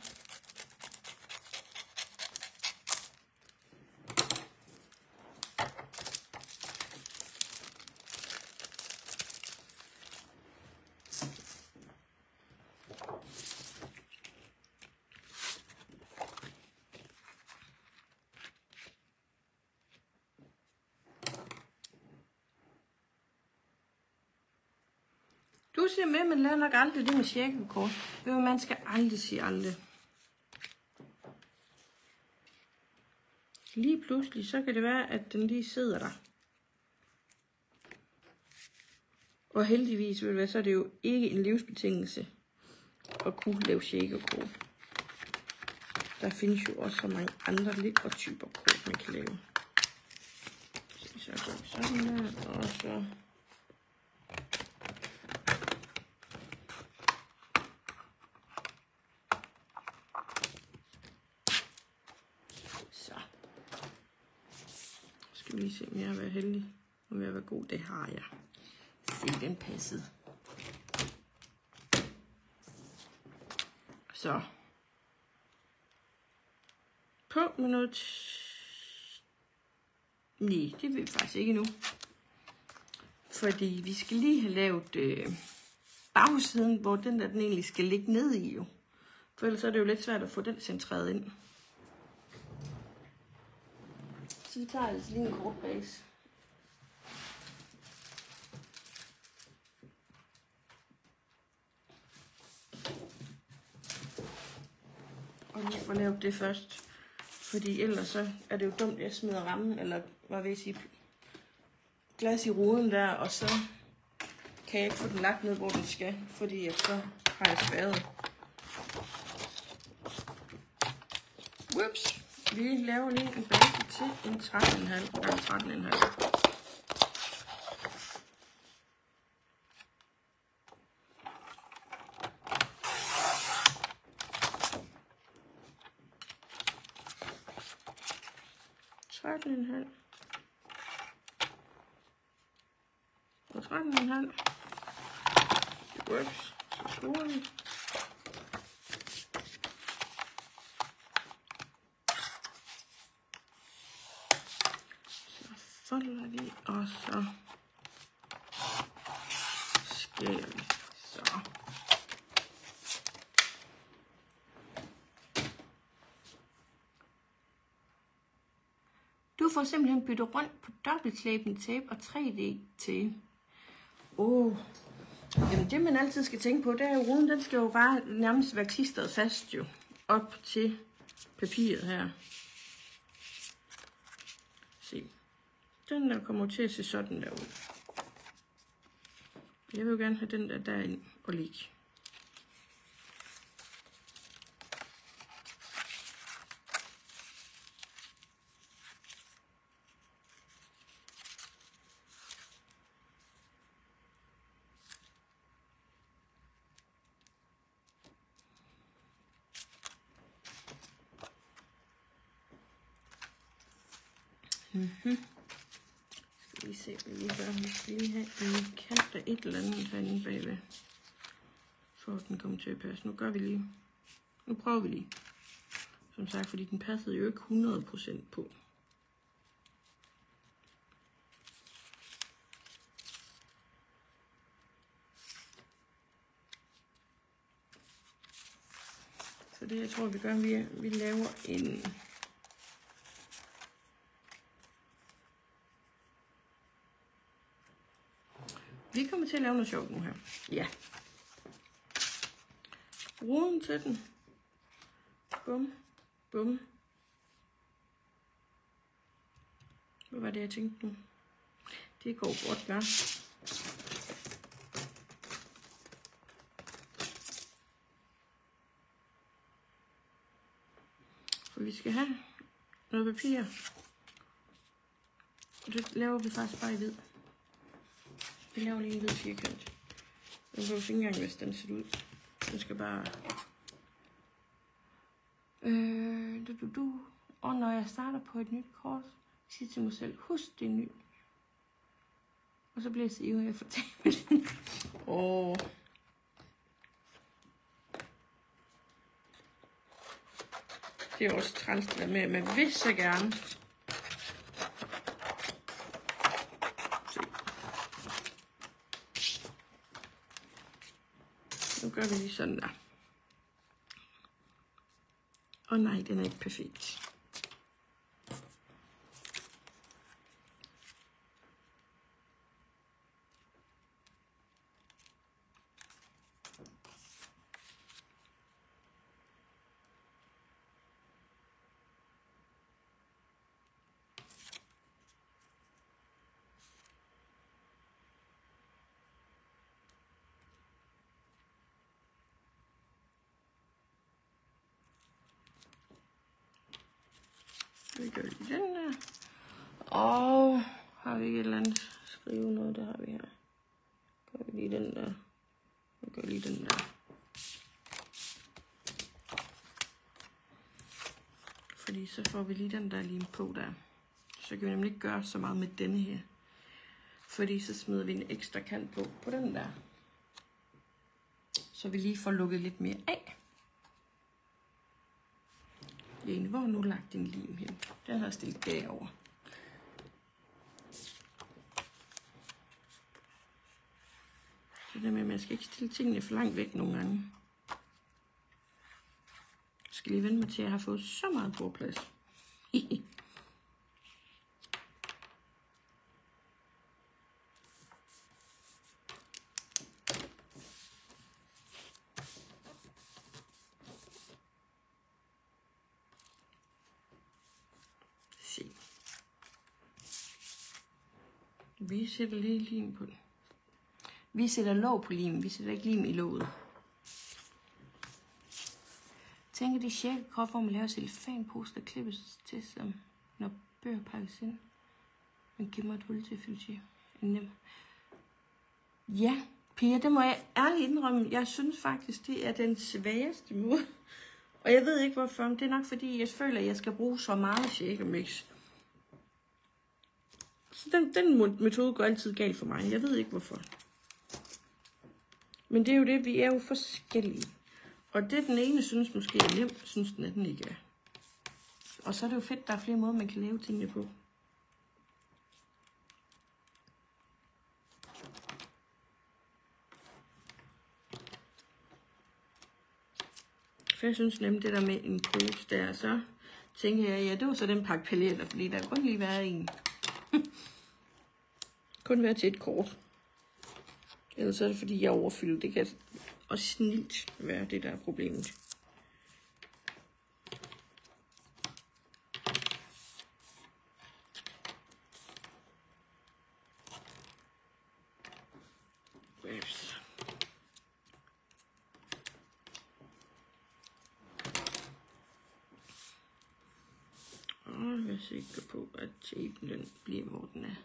S1: Du siger med, men lærer nok aldrig det med cirkelkort. Man skal aldrig sige aldrig. Lige pludselig, så kan det være, at den lige sidder der. Og heldigvis, ved du hvad, så er det jo ikke en livsbetingelse at kunne lave shakerkort. Der findes jo også så mange andre lækre typer kort, man kan lave. Så gør vi sådan der, og så... Så. Skal vi lige se, om jeg har været heldig. Om jeg har været god, det har jeg. Se, den passede. Så. På med noget... Nej, det vil vi faktisk ikke nu. Fordi vi skal lige have lavet bagsiden, hvor den der den egentlig skal ligge ned i jo. For ellers er det jo lidt svært at få den centreret ind. Så vi tager altså lige en kort base. Og lige få lavet det først. Fordi ellers så er det jo dumt, at jeg smider rammen, eller hvad vil jeg sige, glas i ruden der, og så kan jeg ikke få den lagt ned, hvor den skal, fordi så har jeg spærret. Whoops! Vi laver lige en base til en 13,5 gange 13,5. Og 13,5. Det works. Så skruer vi. Så folder vi, og så skærer vi. Så. Du får simpelthen byttet rundt på dobbeltklæbende tape og 3D tape. Jamen det man altid skal tænke på, det er jo ruden, den skal jo bare nærmest være klistret fast jo. Op til papiret her. Se. Den der kommer til at se sådan der ud. Jeg vil jo gerne have den der derind og ligge. Skal vi se, hvad vi gør. Vi skal lige have en kant af et eller andet herinde bagved. For at den kommer til at passe. Nu gør vi lige. Nu prøver vi lige. Som sagt, fordi den passede jo ikke 100% på. Så det jeg tror vi gør, vi laver en... Vi kommer til at lave noget sjovt nu her. Ja. Ruden til den. Bum, bum. Hvad var det, jeg tænkte nu? Det går godt, hva'? For vi skal have noget papir. Og det laver vi faktisk bare i hvid. Vi laver lige en hvid firkant. Den behøver ikke engang, hvis den ser ud. Den skal bare... Og når jeg starter på et nyt kort, siger til mig selv, husk det er nyt. Og så bliver jeg så ivrig at fortælle det. Det er også træls der med, men vil så gerne. Nu gør vi lige sådan der. Nej, den er ikke perfekt. Vi gør lige den der. Og har vi ikke et eller andet skrive noget? Det har vi her. Gør vi lige den der. Og gør lige den der. Fordi så får vi lige den der lim på der. Så kan vi nemlig ikke gøre så meget med denne her. Fordi så smider vi en ekstra kant på den der. Så vi lige får lukket lidt mere af. Lene, hvor har nu lagt din lim hen? Den har stillet derover. Så det med, at man skal ikke stille tingene for langt væk nogle gange. Jeg skal lige vende mig til, at jeg har fået så meget bordplads. Se. Vi sætter lige lim på den. Vi sætter låg på lim, vi sætter ikke lim i låget. Tænker de cirka hvor man laver cellofanpose, der klippes til, som når bøger pakkes ind. Man giver mig et hul til at fylde til. Ja, Pia, det må jeg ærligt indrømme. Jeg synes faktisk, det er den sværeste måde. Og jeg ved ikke hvorfor, men det er nok fordi, jeg føler, at jeg skal bruge så meget shaker mix. Så den metode går altid galt for mig. Jeg ved ikke hvorfor. Men det er jo det, vi er jo forskellige. Og det den ene synes måske er nemt, synes den anden ikke er. Og så er det jo fedt, der er flere måder, man kan lave tingene på. For jeg synes nemlig, det der med en pose der, så tænker jeg, ja, det var så den pakke paletter, fordi der kunne lige være en. Kun være til et kort. Ellers er det fordi, jeg overfylder. Det kan også snilt være det, der er problemet. Yes. Og jeg er sikker på, at tapen den bliver, hvor den er.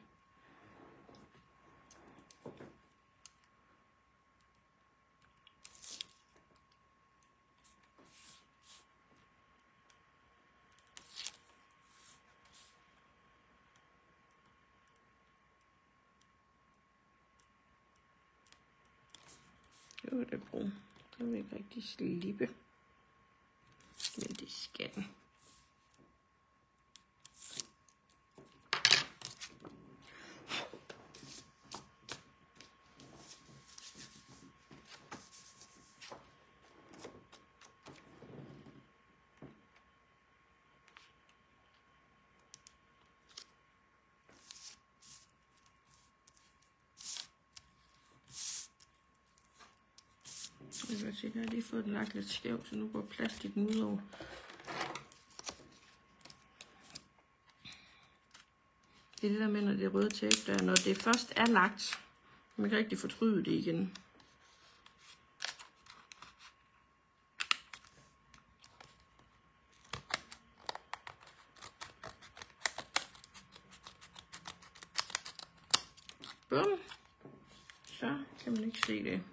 S1: Det var det brug. Det vil ikke rigtig slippe. Men det skal den. Jeg har lige fået den lagt lidt skæv, så nu går plastikken ud over. Det er det der med, når det er røde tape der. Når det først er lagt, man kan rigtig fortryde det igen. Bum. Så kan man ikke se det.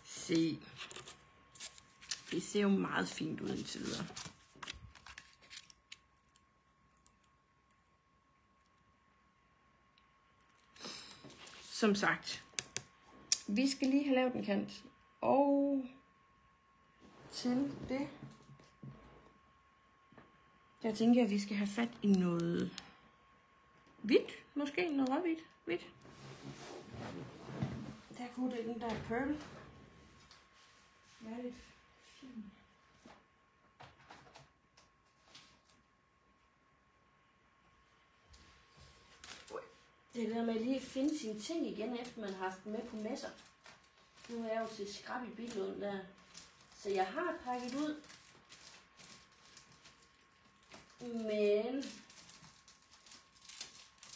S1: Se. Det ser jo meget fint ud indtil videre. Som sagt, vi skal lige have lavet en kant. Og til det, jeg tænker, at vi skal have fat i noget hvidt. Måske noget råhvidt. Hvidt. Der kunne det den der pearl. Hvad er det? Det der med lige at finde sine ting igen, efter man har haft dem med på messer. Nu er jeg jo til skrab i Billund der. Så jeg har pakket ud. Men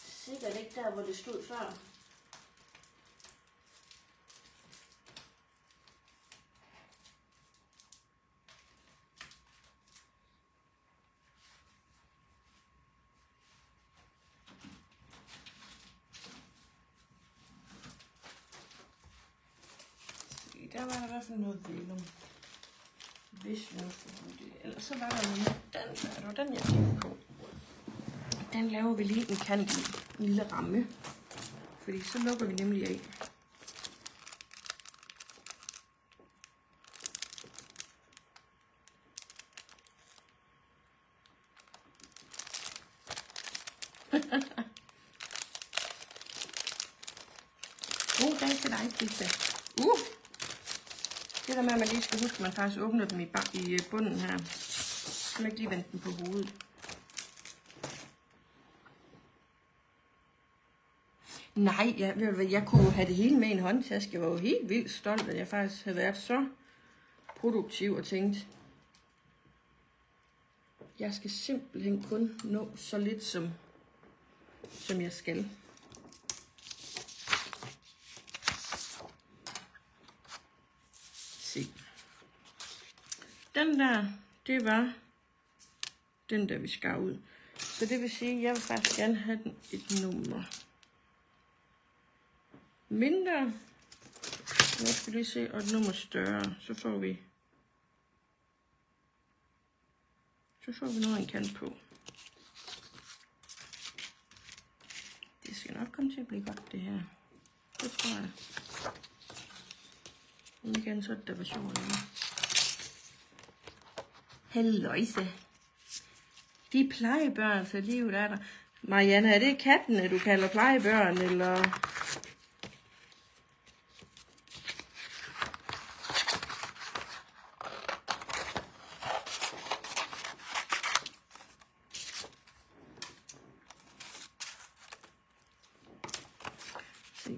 S1: sikkert ikke der, hvor det stod før. der var der i hvert fald noget velum. Hvis vi nu skulle det. Ellers så var der jo den der, det var den jeg kiggede på. Den laver vi lige en kant i, en lille ramme. Fordi så lukker vi nemlig af. Den til dig, Pizza. Det der med, at man lige skal huske, at man faktisk åbner dem i bunden her. Så kan man ikke lige vende den på hovedet. Nej, jeg kunne have det hele med i en håndtaske. Jeg var jo helt vildt stolt, at jeg faktisk havde været så produktiv og tænkt, jeg skal simpelthen kun nå så lidt, som jeg skal. Se. Den der, det var den der, vi skar ud. Så det vil sige, at jeg vil faktisk gerne have den et nummer mindre. Nu skal vi lige se, og et nummer større. Så får vi noget en kant på. Det skal nok komme til at blive godt, det her. Det tror jeg. Om igen, så er det der var sjovt. Halløjse. De plejebørn for livet er der. Marianne, er det kattene, du kalder plejebørn, eller?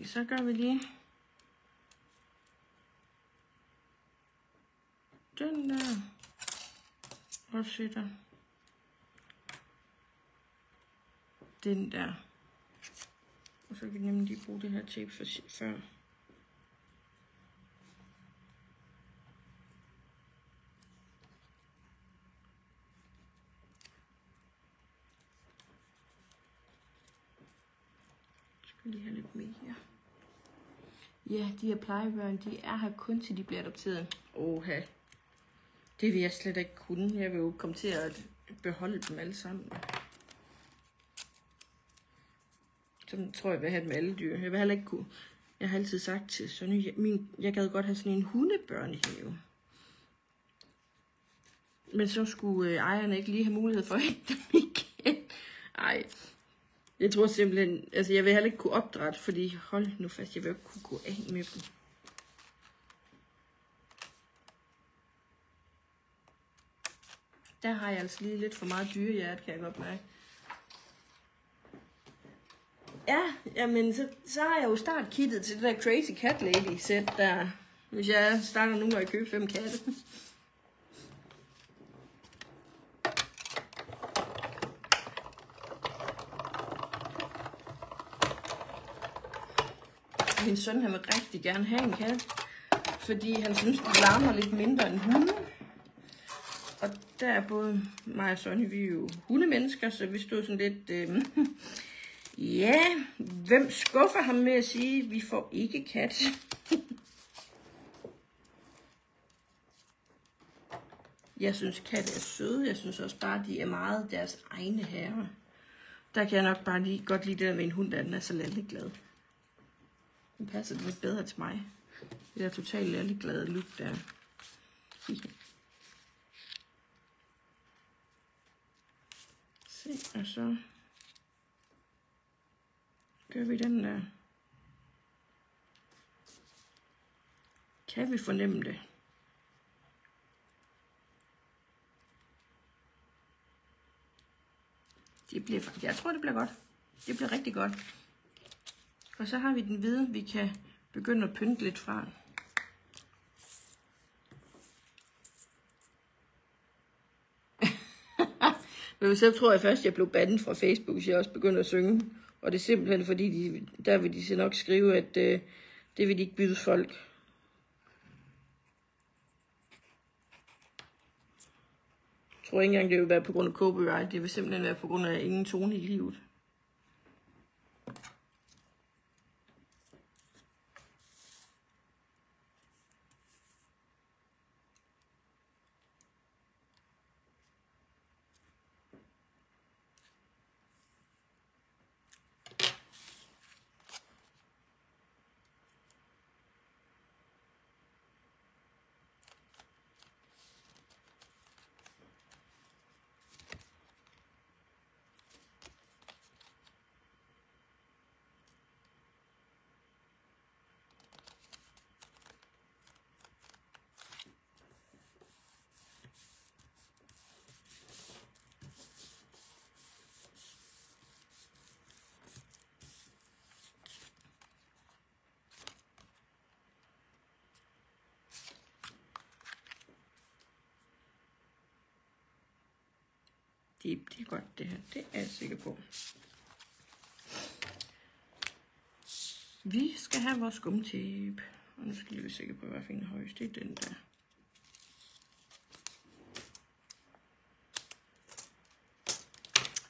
S1: Så gør vi lige den der og sætter den der, og så kan vi nemlig lige bruge det her tape før. Skal lige have lidt mere her. Ja, de her plejebørn, de er her kun til de bliver adopteret. Oha. Det vil jeg slet ikke kunne. Jeg vil jo komme til at beholde dem alle sammen. Sådan tror jeg vil have det med alle dyr. Jeg vil heller ikke kunne. Jeg har altid sagt til Sonny, jeg gad godt have sådan en hundebørnehave. Men så skulle ejerne ikke lige have mulighed for at hente dem igen. Ej. Jeg tror simpelthen, altså jeg vil heller ikke kunne opdrætte, fordi hold nu fast, jeg vil ikke kunne gå af med dem. Der har jeg altså lige lidt for meget dyrehjerte, kan jeg godt mærke. Ja, jamen så har jeg jo startkittet til det der Crazy Cat Lady sæt der. Hvis jeg starter nu, må jeg købe 5 katte. Min søn, han vil rigtig gerne have en kat, fordi han synes, det larmer lidt mindre end hunde. Og der er både mig og Sonny, vi er jo hundemennesker, så vi stod sådan lidt, ja, hvem skuffer ham med at sige, vi får ikke kat? Jeg synes, katte er søde. Jeg synes også bare, de er meget deres egne herrer. Der kan jeg nok bare godt lide det der med en hund, der den er så lalleglad. Den passer lidt bedre til mig. Det der totalt lalleglade look der. Se, og så gør vi den der. Kan vi fornemme det? Jeg tror, det bliver godt. Det bliver rigtig godt. Og så har vi den hvide, vi kan begynde at pynte lidt fra. Men så tror jeg først, jeg blev bandet fra Facebook, hvis jeg også begynder at synge. Og det er simpelthen fordi, der vil de så nok skrive, at det vil de ikke byde folk. Jeg tror ikke engang, det vil være på grund af copyright. Det vil simpelthen være på grund af ingen tone i livet. Det er godt det her, det er jeg sikker på. Vi skal have vores gumtape. Og nu skal vi være sikre på, hvad finder højst. Det er den der.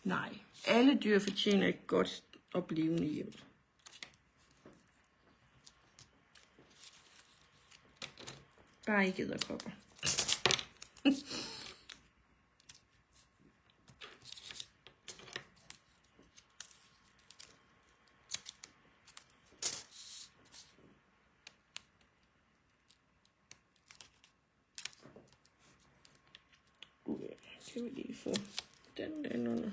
S1: Nej, alle dyr fortjener et godt og blivende hjem. Bare ikke edderkopper. Kan vi lige få den der under.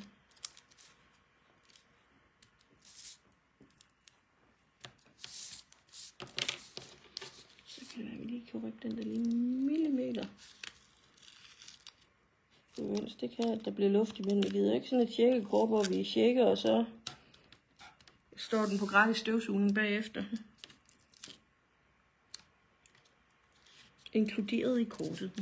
S1: Så kan vi lige korrekt den der lige millimeter. Det kan at der bliver luft imellem. Vi gider ikke sådan et tjekkekort, hvor vi tjekker, og så står den på gratis støvsugning bagefter. Inkluderet i kortet.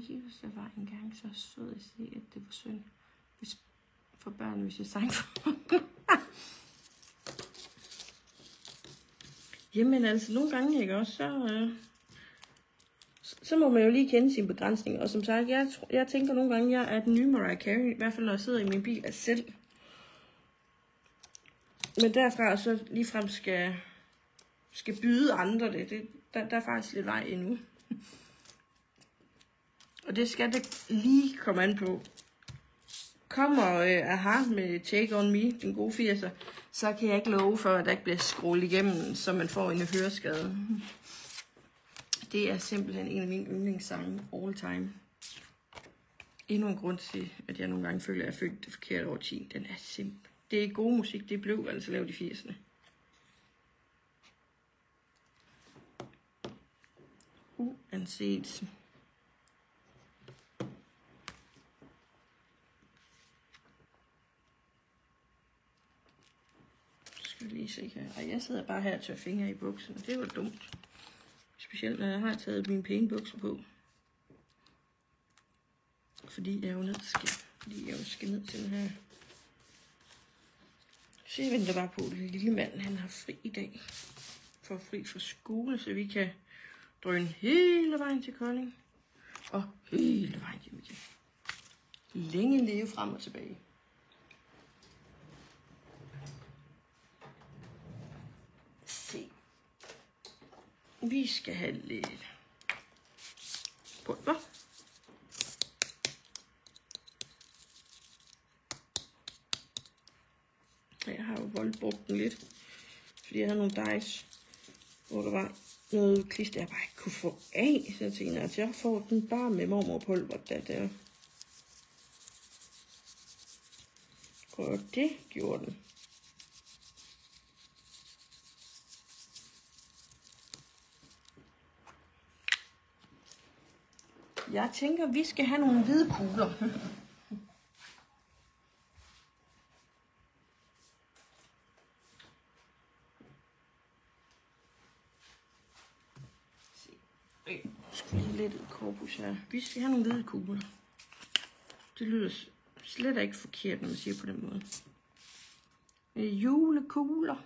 S1: Hvis jeg var engang så sød at sige, at det var synd for børn, hvis jeg sang for. Jamen altså, nogle gange ikke også, så må man jo lige kende sine begrænsninger. Og som sagt, jeg tænker nogle gange, jeg er den nye Mariah Carey, i hvert fald når jeg sidder i min bil af selv. Men derfra så ligefrem skal byde andre det. Der er faktisk lidt vej endnu. Og det skal det lige komme an på. Kommer Aha med Take On Me, den gode 80'er, så kan jeg ikke love for, at der ikke bliver scrollet igennem, så man får en høreskade. Det er simpelthen en af mine yndlingssange all time. Endnu en grund til, at jeg nogle gange føler, at jeg følte det forkerte over 10. Den er simpel. Det er god musik, det blev altså lavet i 80'erne. Uanset. Lige se her. Ej, jeg sidder bare her og tør fingre i bukserne. Det var dumt. Specielt når jeg har taget mine pæne bukser på. Fordi jeg jo skal ned til den her. Så jeg venter bare på, at den lille mand, han har fri i dag. For fri fra skole, så vi kan drøne hele vejen til Kolding. Og hele vejen hjem igen. Længe leve frem og tilbage. Vi skal have lidt pulver. Jeg har jo voldbrugt den lidt, fordi jeg havde nogle dejs, hvor der var noget klister, jeg bare ikke kunne få af. Så jeg tænkte, at jeg får den bare med mormorpulver, der. Og det gjorde den. Jeg tænker, vi skal have nogle hvide kugler. Skal lige lidt korpus her. Vi skal have nogle hvide kugler. Det lyder slet ikke forkert, når man siger på den måde. Julekugler.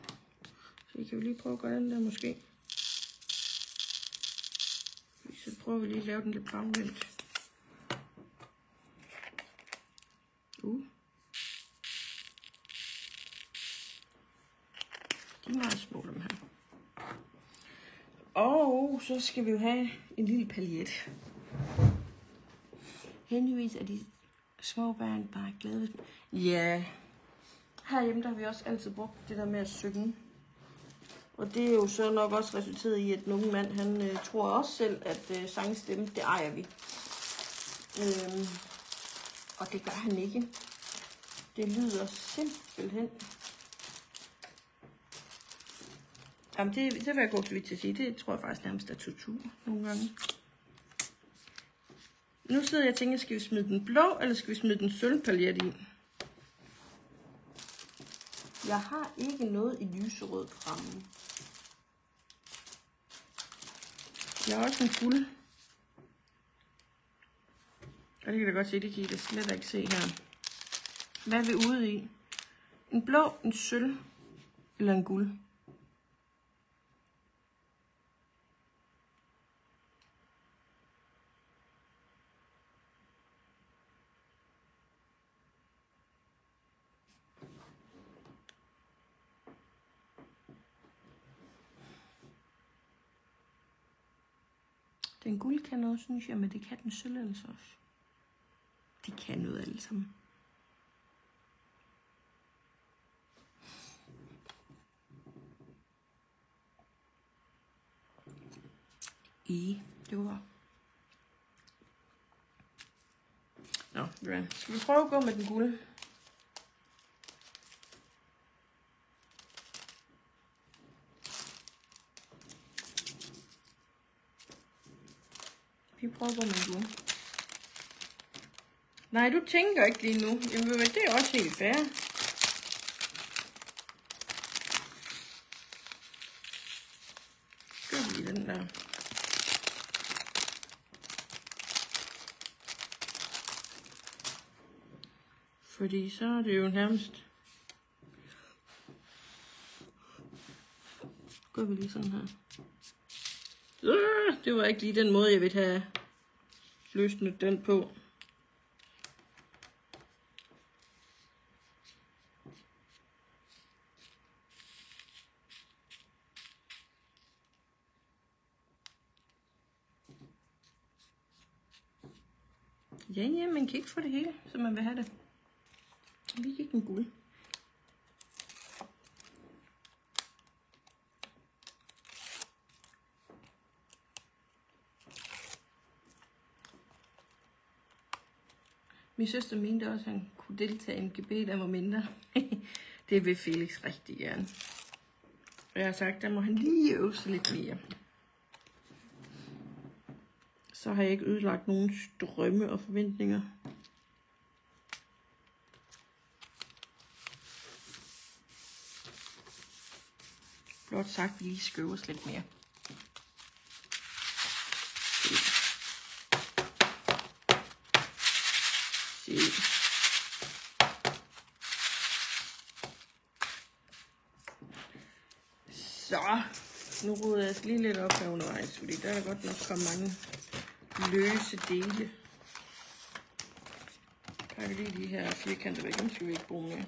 S1: Så I kan jo lige prøve at gøre den der måske. Så prøver vi lige at lave den lidt bagvendt. De er meget små, dem her. Og så skal vi jo have en lille paljet. Heldigvis er de små børn bare glade. Ja, herhjemme der har vi også altid brugt det der med at synge. Og det er jo så nok også resulteret i, at den unge mand, han tror også selv, at sangstemme, det ejer vi. Og det gør han ikke. Det lyder simpelthen. Jamen det vil jeg gå så vidt til at sige. Det tror jeg faktisk nærmest er tortur nogle gange. Nu sidder jeg og tænker, skal vi smide den blå, eller skal vi smide den sølvpaljet i? Jeg har ikke noget i lyserød fremme. Jeg har også en guld. Og det kan da godt se, det kan I da slet ikke se her. Hvad er vi ude i? En blå, en sølv eller en guld? Den guld kan noget, synes jeg, men det kan den sølv altså også. De kan noget alle sammen. Det var. Nå, skal vi prøve at gå med den guld? Vi prøver at gå med den guld. Nej, du tænker ikke lige nu. Jamen, det er også helt fair. Gør lige den der. Fordi så er det jo nærmest... Gør vi lige sådan her. Det var ikke lige den måde, jeg ville have løsnet den på. Ja, man kan ikke få det hele, som man vil have det. Vi gik en guld. Min søster mente også, at han kunne deltage i MGB, der var mindre. Det vil Felix rigtig gerne. Og jeg har sagt, der må han lige øve sig lidt mere. Så har jeg ikke ødelagt nogen drømme og forventninger. Blot sagt, vi lige skal øve os lidt mere. Se. Så, nu ruder jeg lige lidt op her undervejs, fordi der er godt nok kommet mange løse dele. Pakker lige de her firkanter væk, dem skal vi ikke bruge mere.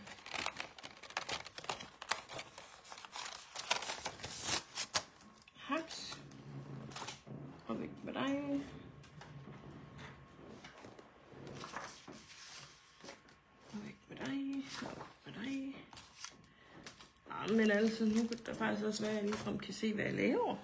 S1: Haps. Og væk med dig. Og væk med dig. Og med dig. Men altså, nu kan der faktisk også være, at jeg ligefrem kan se, hvad jeg laver.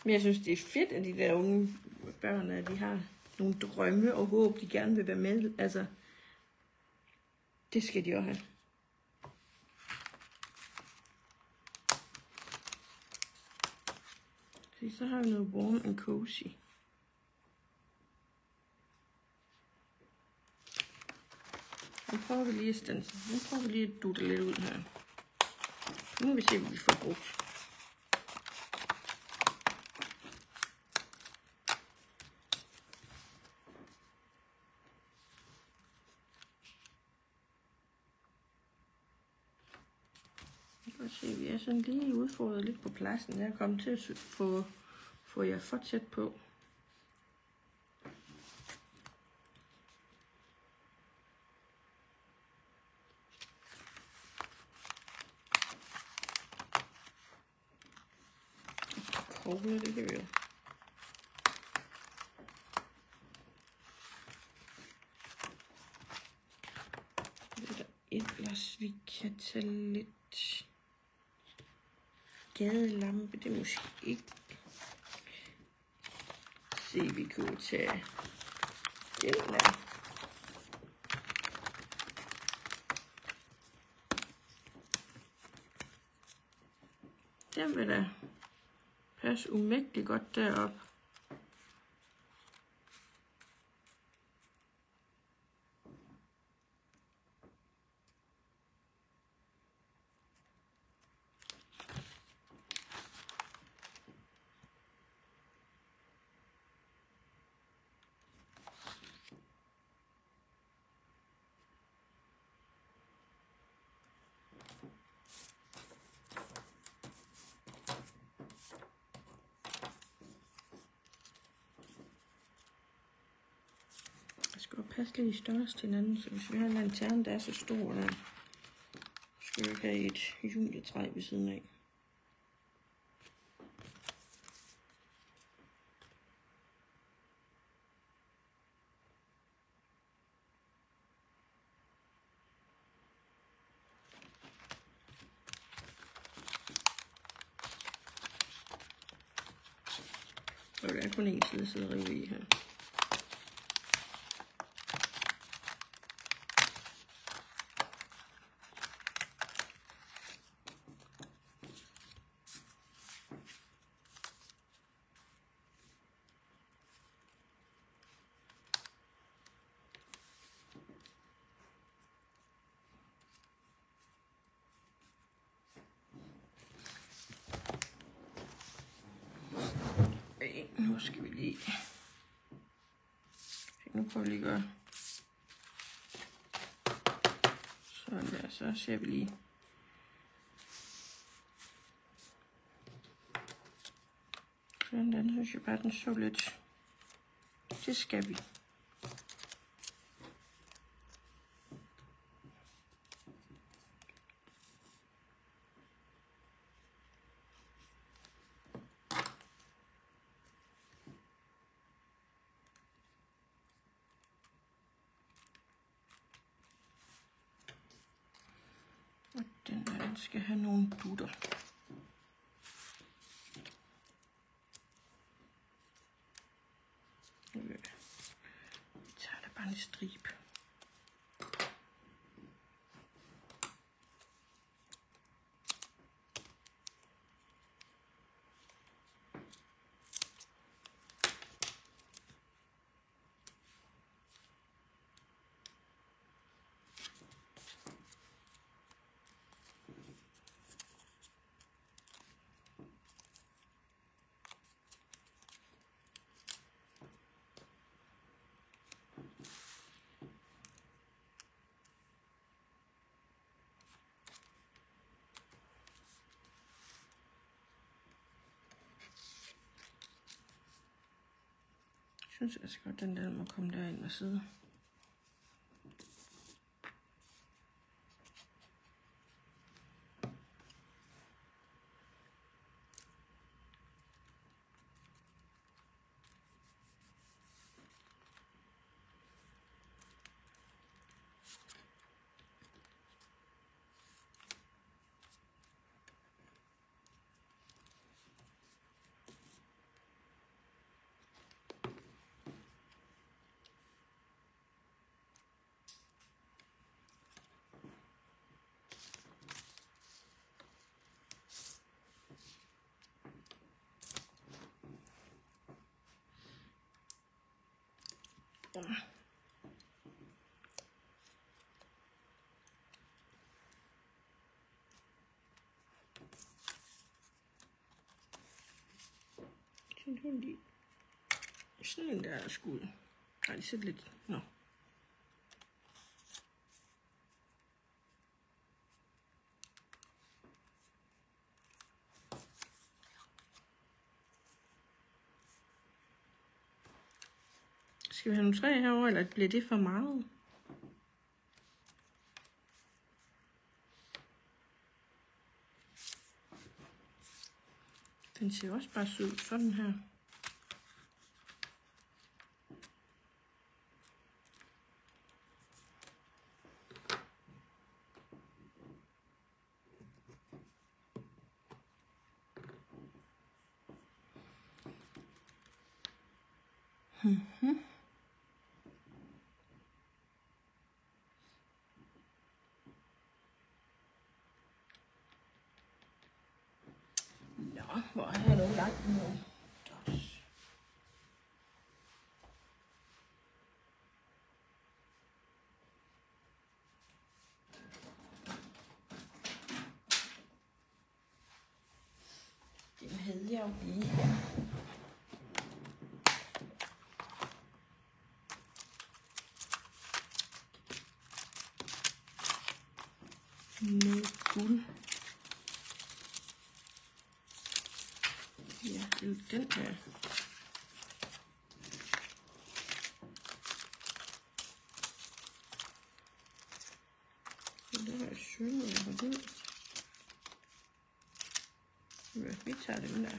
S1: Men jeg synes, det er fedt, at de der unge børn, at de har nogle drømme og håb, de gerne vil være med. Altså, det skal de også have. Så har vi noget warm and cozy. Nu prøver vi lige at stanse. Nu prøver vi lige at dutte lidt ud her. Nu må vi se, hvad vi får brugt. Se, vi er sådan lige udfordret lidt på pladsen. Jeg er kommet til at få jer for tæt på. Kogle, det kan vi jo. Ellers vi kan tage lidt gadelampe, det er måske ikke. Se, vi kunne tage den der. Den vil da passe umægtigt godt derop. at passe lidt i størrelse til hinanden, så hvis vi har en lanterne, der er så stor, der skal vi ikke have et juletræ ved siden af. Og der er kun en side at sidde og rive i her. Nu skal vi lige... Nu prøver vi lige at gøre sådan der, så ser vi lige. Sådan der, synes jeg bare, den så lidt. Det skal vi. Og den der, den skal have nogle dutter. Vi tager da bare en stribe. Jeg synes altså godt, den der må komme derind og sidde. Ja. Sådan en der er skud. Ej, det sætter lidt. Nå. Skal vi have nogle træ herovre, eller bliver det for meget? Den ser også bare sød sådan her. Nå, hvor har jeg nu lagt den nu? Den havde jeg jo lige her. Med guld. Ja, det er den her. køle og hvid. Vi tager dem der.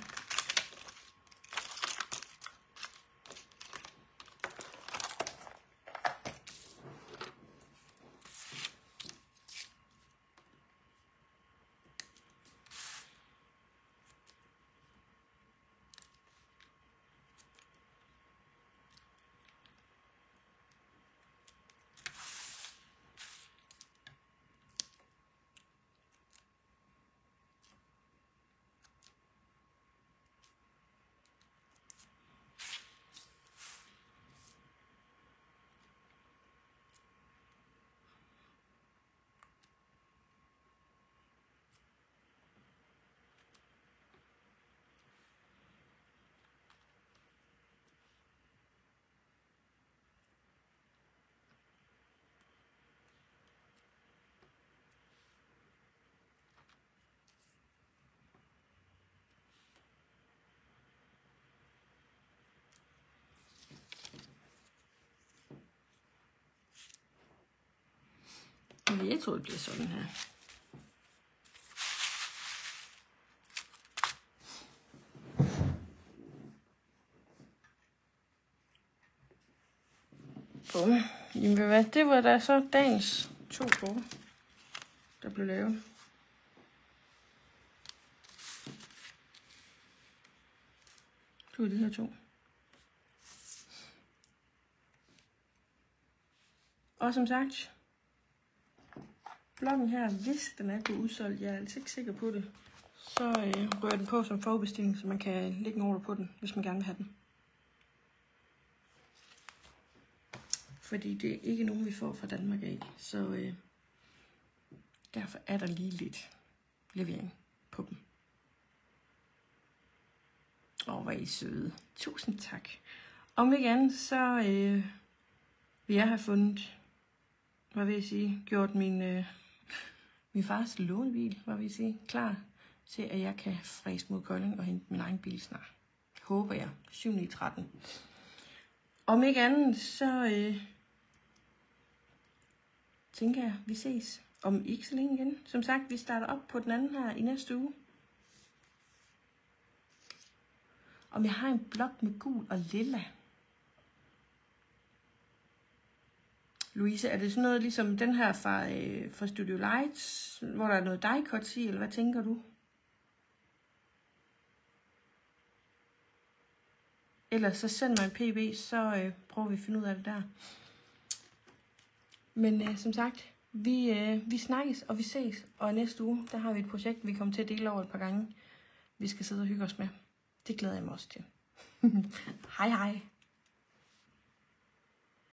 S1: Jeg tror, det bliver sådan her. Jamen hvad, det var da så dagens 2 kort, der blev lavet. Det var de her 2. Og som sagt, bloggen her, hvis den er blevet udsolgt, jeg er altså ikke sikker på det, så rører den på som forudbestilling, så man kan lægge en ordre på den, hvis man gerne vil have den. Fordi det er ikke nogen, vi får fra Danmark af, så derfor er der lige lidt levering på dem. Hvor er I søde. Tusind tak. Om ikke andet, så vil jeg have fundet, hvad vil jeg sige, gjort min fars lånebil, hvad vil jeg sige, klar til, at jeg kan fræse mod Kolding og hente min egen bil snart. Håber jeg. 7-9-13. Om ikke andet, så tænker jeg, vi ses om ikke så længe igen. Som sagt, vi starter op på den anden her i næste uge. Om jeg har en blok med gul og lilla. Louise, er det sådan noget ligesom den her fra Studio Lights, hvor der er noget die cuts i, eller hvad tænker du? Ellers så send mig en pb, så prøver vi at finde ud af det der. Men som sagt, vi snakkes og vi ses, og næste uge, der har vi et projekt, vi kommer til at dele over et par gange. Vi skal sidde og hygge os med. Det glæder jeg mig også til. Hej hej.